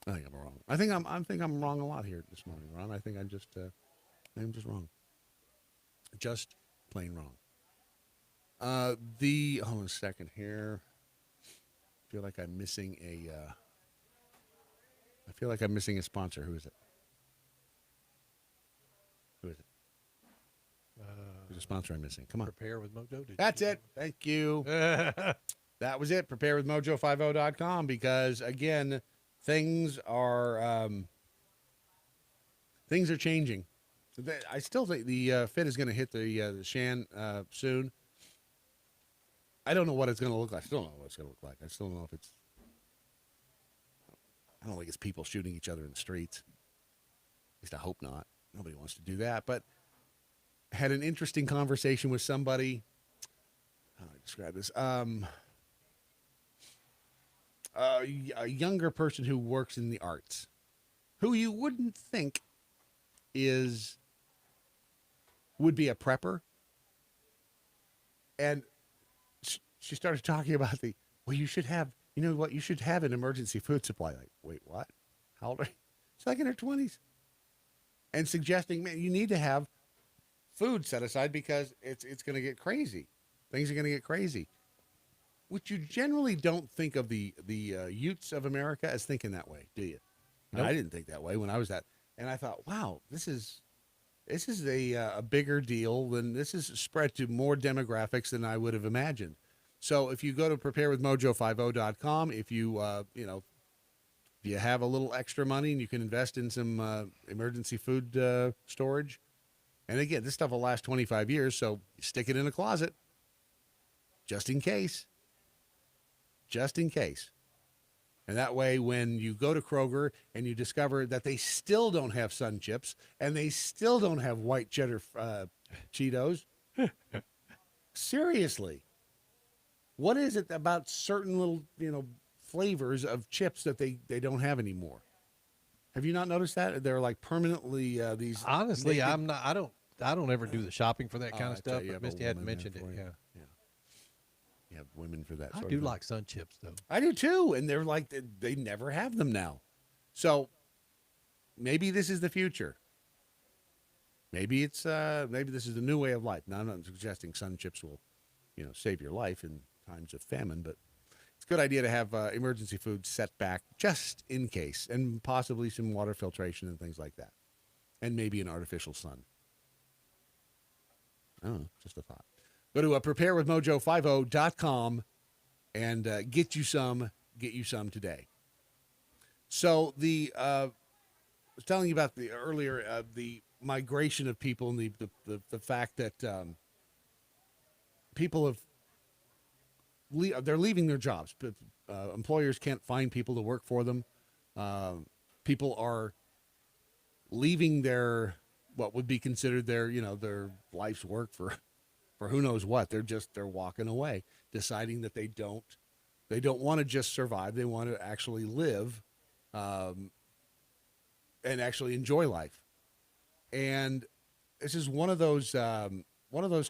I think I'm wrong. I think I'm wrong a lot here this morning, Ron. I think I'm just wrong. Just plain wrong. Hold on a second here. I feel like I'm missing a sponsor. Who is it? Who's a sponsor I'm missing? Come on. Prepare with Mojo. That's it. Thank you. That was it. Preparewithmojo50.com, because again, things are changing. I still think the fit is going to hit the Shan soon. I don't know what it's going to look like. I still don't know what it's going to look like. I still don't know if it's. I don't think it's people shooting each other in the streets. At least I hope not. Nobody wants to do that. But I had an interesting conversation with somebody. How do I describe this? A younger person who works in the arts, who you wouldn't think would be a prepper. And she started talking about you should have an emergency food supply. Like, wait, what? How old are you? She's like in her 20s. And suggesting, man, you need to have food set aside because it's going to get crazy. Things are going to get crazy. Which you generally don't think of the Utes of America as thinking that way, do you? Nope. I didn't think that way when I was that. And I thought, wow, this is a bigger deal this is spread to more demographics than I would have imagined. So if you go to preparewithmojo50.com, if you have a little extra money and you can invest in some emergency food storage. And again, this stuff will last 25 years, so you stick it in a closet just in case. Just in case. And that way, when you go to Kroger and you discover that they still don't have Sun Chips and they still don't have white cheddar Cheetos, seriously, what is it about certain little, flavors of chips that they don't have anymore? Have you not noticed that? They're like permanently these. Honestly, I don't ever do the shopping for that kind of stuff. But Misty had mentioned it. Yeah. You have women for that. I do like Sun Chips though. I do too, and they're like they never have them now. So maybe this is the future. Maybe it's maybe this is the new way of life. Now, I'm not suggesting Sun Chips will, save your life in times of famine, but it's a good idea to have emergency food set back just in case, and possibly some water filtration and things like that, and maybe an artificial sun. I don't know, just a thought. Go to preparewithmojo50.com and get you some today. So I was telling you about earlier the migration of people and the fact that people they're leaving their jobs. Employers can't find people to work for them. People are leaving what would be considered their life's work for who knows what. They're walking away, deciding that they don't want to just survive. They want to actually live, and actually enjoy life. And this is one of those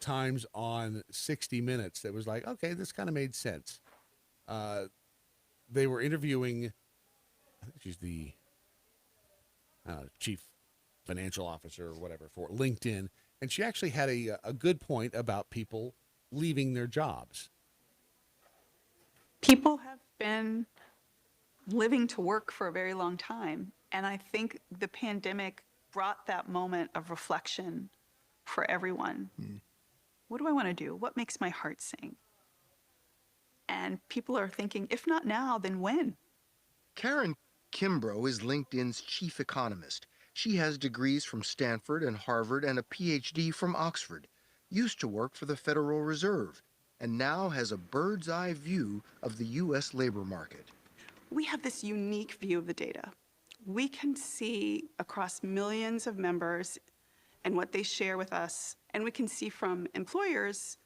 times on 60 Minutes that was like, okay, this kind of made sense. They were interviewing, I think she's the chief financial officer or whatever for LinkedIn. And she actually had a good point about people leaving their jobs. People have been living to work for a very long time. And I think the pandemic brought that moment of reflection for everyone. What do I want to do? What makes my heart sing? And people are thinking, if not now, then when? Karen Kimbrough is LinkedIn's chief economist. She has degrees from Stanford and Harvard and a PhD from Oxford, used to work for the Federal Reserve, and now has a bird's eye view of the U.S. labor market. We have this unique view of the data. We can see across millions of members and what they share with us, and we can see from employers,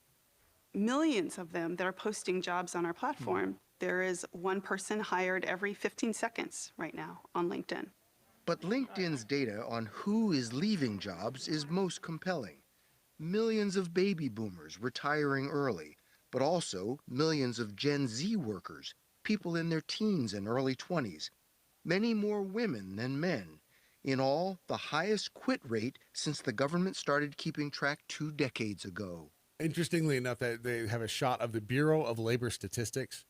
millions of them that are posting jobs on our platform. There is one person hired every 15 seconds right now on LinkedIn. But LinkedIn's data on who is leaving jobs is most compelling. Millions of baby boomers retiring early, but also millions of Gen Z workers, people in their teens and early 20s, many more women than men. In all, the highest quit rate since the government started keeping track 2 decades ago. Interestingly enough, that they have a shot of the Bureau of Labor Statistics.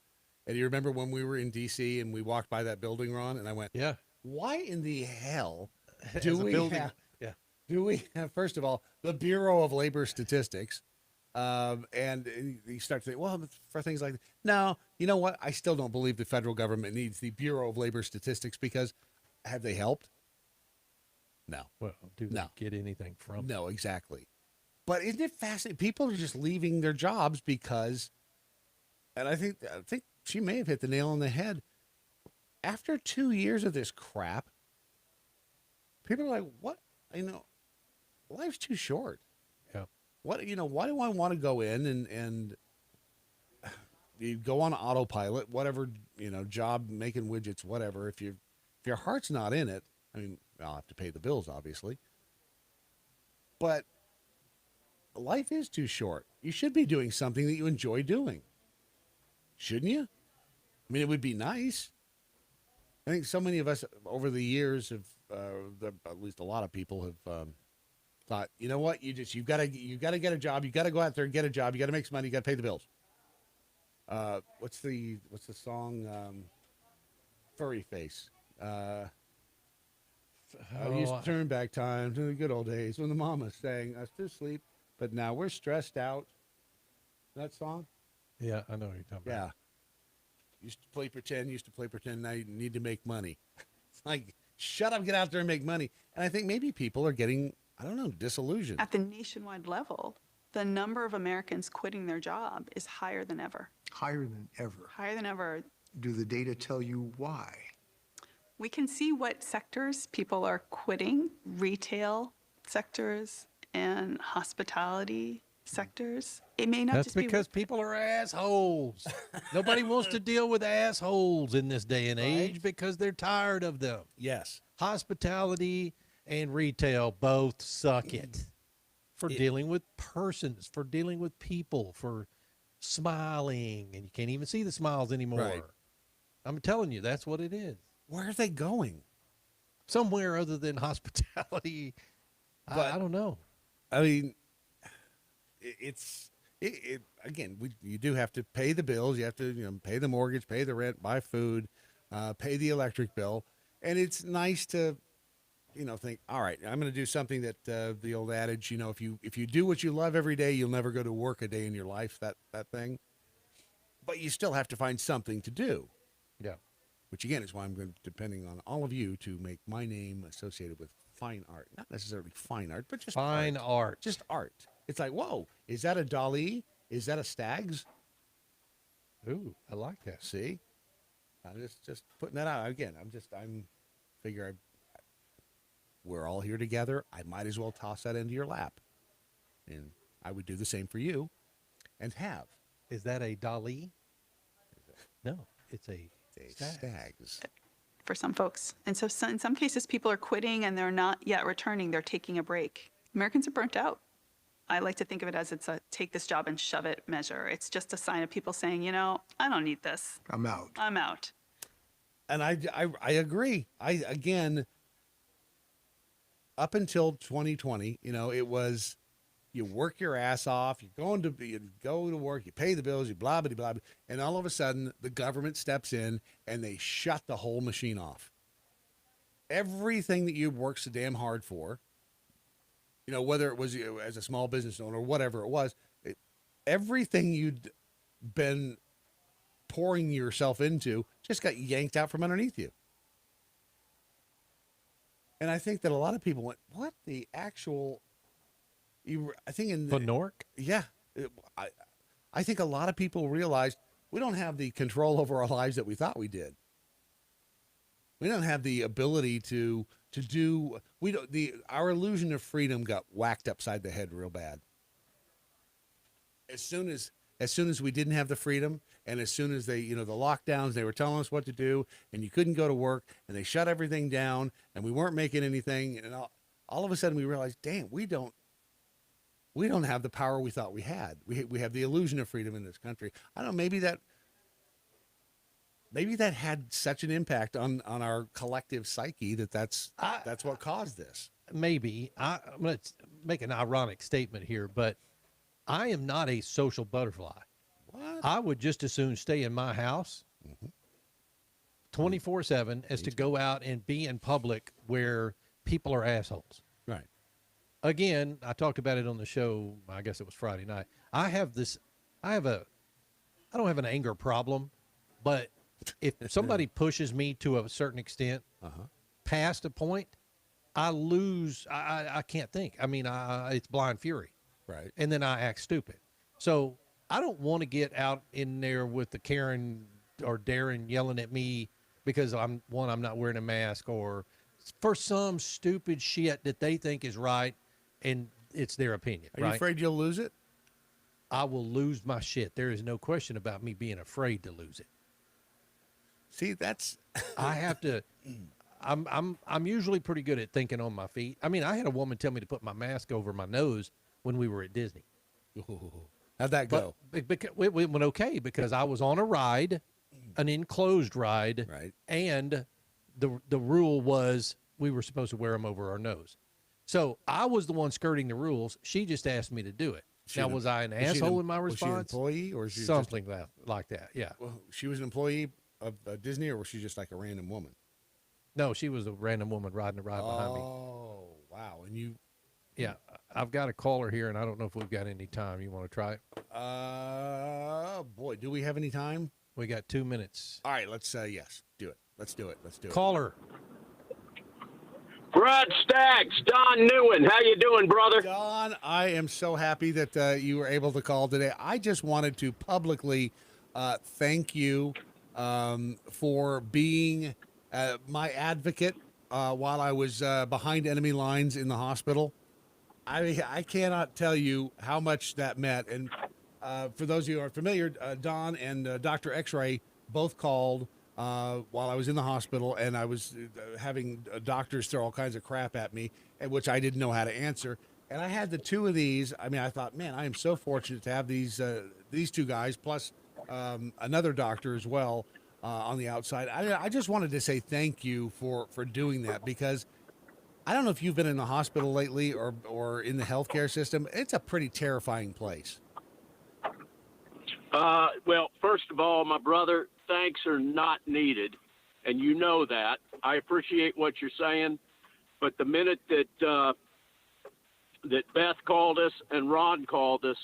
And you remember when we were in D.C. and we walked by that building, Ron, and I went, yeah, why in the hell As do a we building, have, yeah. do we have, first of all, the Bureau of Labor Statistics? And you start to think, well, for things like that. No, you know what? I still don't believe the federal government needs the Bureau of Labor Statistics because have they helped? No. Well, do they get anything from it? No, exactly. But isn't it fascinating? People are just leaving their jobs because, and I think she may have hit the nail on the head. After 2 years of this crap, people are like, what? Life's too short. Yeah. Why do I want to go in and you go on autopilot, whatever, job, making widgets, whatever. If your heart's not in it, I mean, I'll have to pay the bills, obviously. But life is too short. You should be doing something that you enjoy doing. Shouldn't you? I mean, it would be nice. I think so many of us over the years have, at least a lot of people have thought, you know what? You've got to get a job. You got to go out there and get a job. You got to make some money. You got to pay the bills. What's the song? Furry Face. I used to turn back time to the good old days when the mama sang us to sleep, but now we're stressed out. That song? Yeah, I know what you're talking about. Yeah. Used to play pretend, now you need to make money. It's like, shut up, get out there and make money. And I think maybe people are getting, I don't know, disillusioned. At the nationwide level, the number of Americans quitting their job is higher than ever. Higher than ever. Higher than ever. Do the data tell you why? We can see what sectors people are quitting, retail sectors and hospitality sectors. It may not That's just be because people are assholes. Nobody wants to deal with assholes in this day and age because they're tired of them. Yes. Hospitality and retail both suck it for dealing with persons, for dealing with people, for smiling, and you can't even see the smiles anymore. Right. I'm telling you, that's what it is. Where are they going? Somewhere other than hospitality. I don't know. I mean, you do have to pay the bills. You have to pay the mortgage, pay the rent, buy food, pay the electric bill. And it's nice to, think, all right, I'm going to do something that the old adage, if you do what you love every day, you'll never go to work a day in your life, that thing. But you still have to find something to do. Yeah. Which, again, is why I'm depending on all of you to make my name associated with fine art. Not necessarily fine art, but just fine art. Just art. It's like, whoa, is that a Dali? Is that a Staggs? Ooh, I like that. See? I'm just putting that out. Again, we're all here together. I might as well toss that into your lap. And I would do the same for you and have. Is that a Dali? No, it's a Staggs. For some folks. And so in some cases, people are quitting and they're not yet returning. They're taking a break. Americans are burnt out. I like to think of it as it's a take this job and shove it measure. It's just a sign of people saying, I don't need this. I'm out. I'm out. And I agree. Up until 2020, it was you work your ass off, you go to work, you pay the bills, you blah, blah, blah, blah. And all of a sudden, the government steps in and they shut the whole machine off. Everything that you worked so damn hard for, whether it was as a small business owner or whatever it was, everything you'd been pouring yourself into just got yanked out from underneath you. And I think that a lot of people went, what the actual, I think in the Nork? Yeah. I think a lot of people realized we don't have the control over our lives that we thought we did. We don't have the ability to do, our illusion of freedom got whacked upside the head real bad. As soon as we didn't have the freedom, and as soon as they, the lockdowns, they were telling us what to do, and you couldn't go to work, and they shut everything down, and we weren't making anything, and all of a sudden we realized, damn, we don't have the power we thought we had. We have the illusion of freedom in this country. I don't know, maybe that had such an impact on our collective psyche that's what caused this. Maybe. I'm going to make an ironic statement here, but I am not a social butterfly. What? I would just as soon stay in my house 24/7 as to go out and be in public where people are assholes. Right. Again, I talked about it on the show, I guess it was Friday night. I don't have an anger problem, but if somebody pushes me to a certain extent, past a point, I lose, I can't think. I mean, it's blind fury. Right. And then I act stupid. So I don't want to get out in there with the Karen or Darren yelling at me because I'm not wearing a mask, or for some stupid shit that they think is right and it's their opinion. Are you afraid you'll lose it? I will lose my shit. There is no question about me being afraid to lose it. See, that's I have to. I'm usually pretty good at thinking on my feet. I mean, I had a woman tell me to put my mask over my nose when we were at Disney. How'd that go? But it went okay because I was on a ride, an enclosed ride, right? And the rule was we were supposed to wear them over our nose. So I was the one skirting the rules. She just asked me to do it. Now, was I an asshole in my response? Was she an employee, or she something like that? Yeah. Well, she was an employee of Disney, or was she just like a random woman? No, she was a random woman riding a ride behind me. Oh, wow! And you? Yeah, I've got a caller here, and I don't know if we've got any time. You want to try it? Boy, do we have any time? We got 2 minutes. All right, let's yes, do it. Let's do it. Caller. Brad Staggs, Don Neuen. How you doing, brother? Don, I am so happy that you were able to call today. I just wanted to publicly thank you for being my advocate while I was behind enemy lines in the hospital. I cannot tell you how much that meant. And for those of you who are familiar, Don and Dr. X-Ray both called while I was in the hospital, and I was having doctors throw all kinds of crap at me, which I didn't know how to answer. And I had the two of these. I mean, I thought, man, I am so fortunate to have these two guys, plus another doctor as well on the outside. I just wanted to say thank you for doing that, because I don't know if you've been in the hospital lately or in the healthcare system. It's a pretty terrifying place. Well, first of all, my brother, thanks are not needed, and you know that. I appreciate what you're saying, but the minute that Beth called us and Ron called us,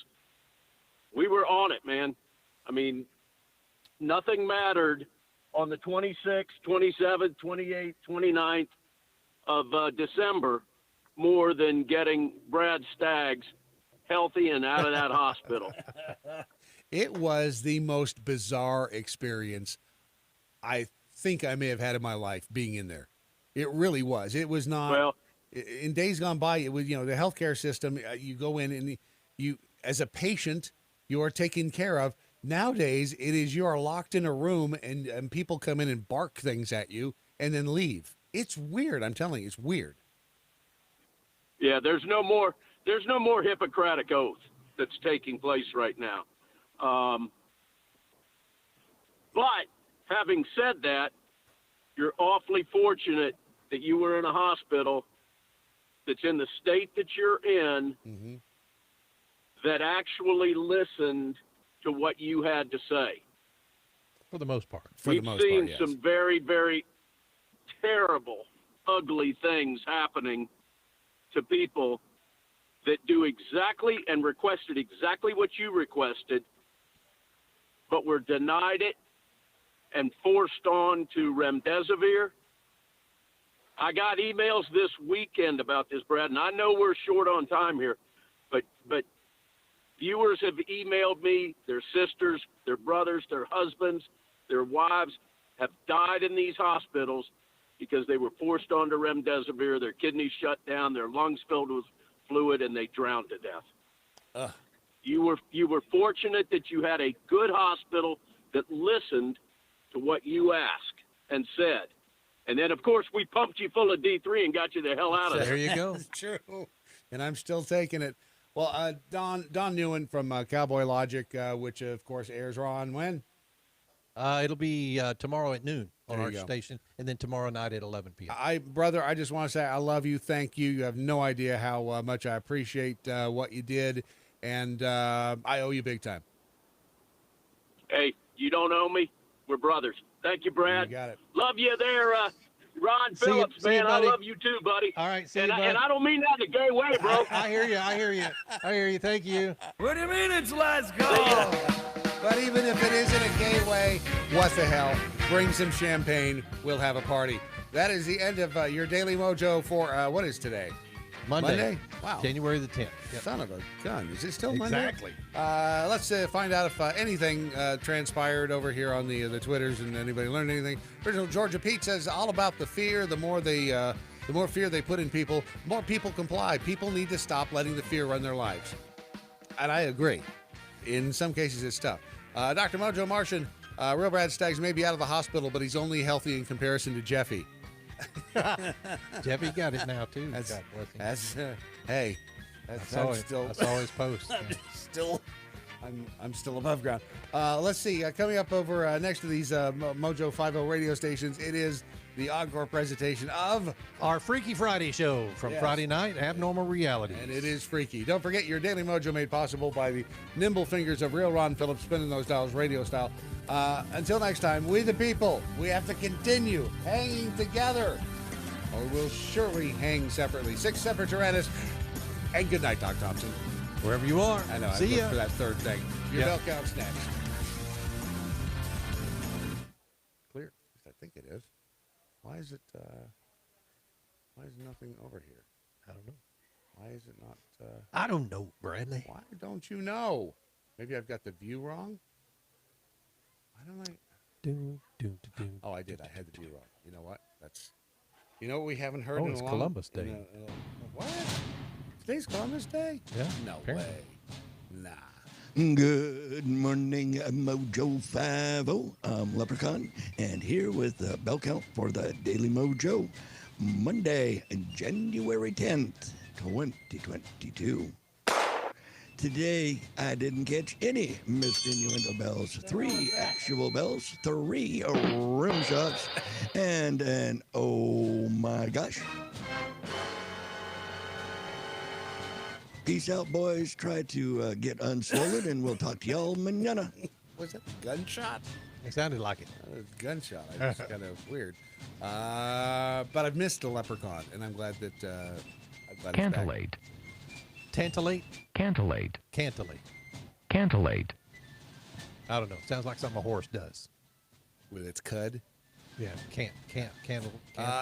we were on it, man. I mean, nothing mattered on the 26th, 27th, 28th, 29th of December more than getting Brad Staggs healthy and out of that hospital. It was the most bizarre experience I think I may have had in my life being in there. It really was. It was not. Well, in days gone by, it was, the healthcare system, you go in and you, as a patient, you are taken care of. Nowadays, it is you are locked in a room and people come in and bark things at you and then leave. It's weird. I'm telling you, it's weird. Yeah, there's no more Hippocratic oath that's taking place right now. But having said that, you're awfully fortunate that you were in a hospital that's in the state that you're in, that actually listened to what you had to say. For the most part. We've seen some very, very terrible, ugly things happening to people that do exactly and requested exactly what you requested, but were denied it and forced on to remdesivir. I got emails this weekend about this, Brad, and I know we're short on time here, but viewers have emailed me, their sisters, their brothers, their husbands, their wives have died in these hospitals because they were forced onto remdesivir, their kidneys shut down, their lungs filled with fluid, and they drowned to death. You were fortunate that you had a good hospital that listened to what you asked and said. And then, of course, we pumped you full of D3 and got you the hell out of there. There you go. That's true. And I'm still taking it. Well, Don Neuen from Cowboy Logic, which, of course, airs on when? It'll be tomorrow at noon on There our you go. station, and then tomorrow night at 11 p.m. Brother, I just want to say I love you. Thank you. You have no idea how much I appreciate what you did, and I owe you big time. Hey, you don't owe me. We're brothers. Thank you, Brad. You got it. Love you there, Ron See you- Phillips, see you, man. I buddy. love you too, buddy. All right, see and you, bud. And I don't mean that in a gay way, bro. I hear you. I hear you. I hear you. Thank you. What do you mean it's let's go? But even if it isn't a gay way, what the hell? Bring some champagne. We'll have a party. That is the end of your Daily Mojo for, what is today? Monday. Wow. January the 10th. Yep. Son of a gun. Is it still Monday? Exactly. Let's find out if anything transpired over here on the Twitters and anybody learned anything. Original Georgia Pete says all about the fear. The more fear they put in people, more people comply. People need to stop letting the fear run their lives. And I agree. In some cases, it's tough. Dr. Mojo Martian, Real Brad Staggs may be out of the hospital, but he's only healthy in comparison to Jeffy. Jeffy got it now, too. That's, God bless him. that's hey. I saw his post. I'm still above ground. Let's see. Coming up over next to these Mojo 50 radio stations, it is the encore presentation of our Freaky Friday show from Friday night, Abnormal Reality. And it is freaky. Don't forget your Daily Mojo made possible by the nimble fingers of real Ron Phillips spinning those dials radio style. Until next time, we the people, we have to continue hanging together, or we'll surely hang separately. 6 separate Tyrannis. And good night, Doc Thompson. Wherever you are. I know. See I looked ya. for that third thing. Your bell count's next. Clear. I think it is. Why is it? Why is nothing over here? I don't know. Why is it not? I don't know, Bradley. Why don't you know? Maybe I've got the view wrong. Why don't I? Oh, I did. I had the view wrong. You know what? That's. You know what we haven't heard in it's a long. Columbus Day. What? Today's Columbus Day? Yeah. No apparently. way. Nah. Good morning, Mojo 50. I'm Leprechaun, and here with the bell count for the Daily Mojo, Monday, January 10th, 2022. Today, I didn't catch any missed innuendo bells, 3 actual bells, 3 rim shots, and an oh my gosh. Peace out, boys. Try to get unswollen, and we'll talk to y'all mañana. Was that gunshot? It sounded like it. That was gunshot. I just kind of weird. But I've missed a leprechaun, and I'm glad that I'm glad it's back. Cantillate. Tantalate? Cantillate. Cantillate. Cantillate. I don't know. Sounds like something a horse does. With its cud? Yeah. Candle.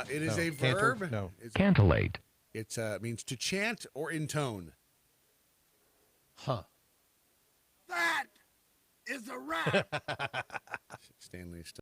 It is no, a canter? verb. No. Cantillate. It means to chant or intone. Huh. That is a wrap. Stanley is still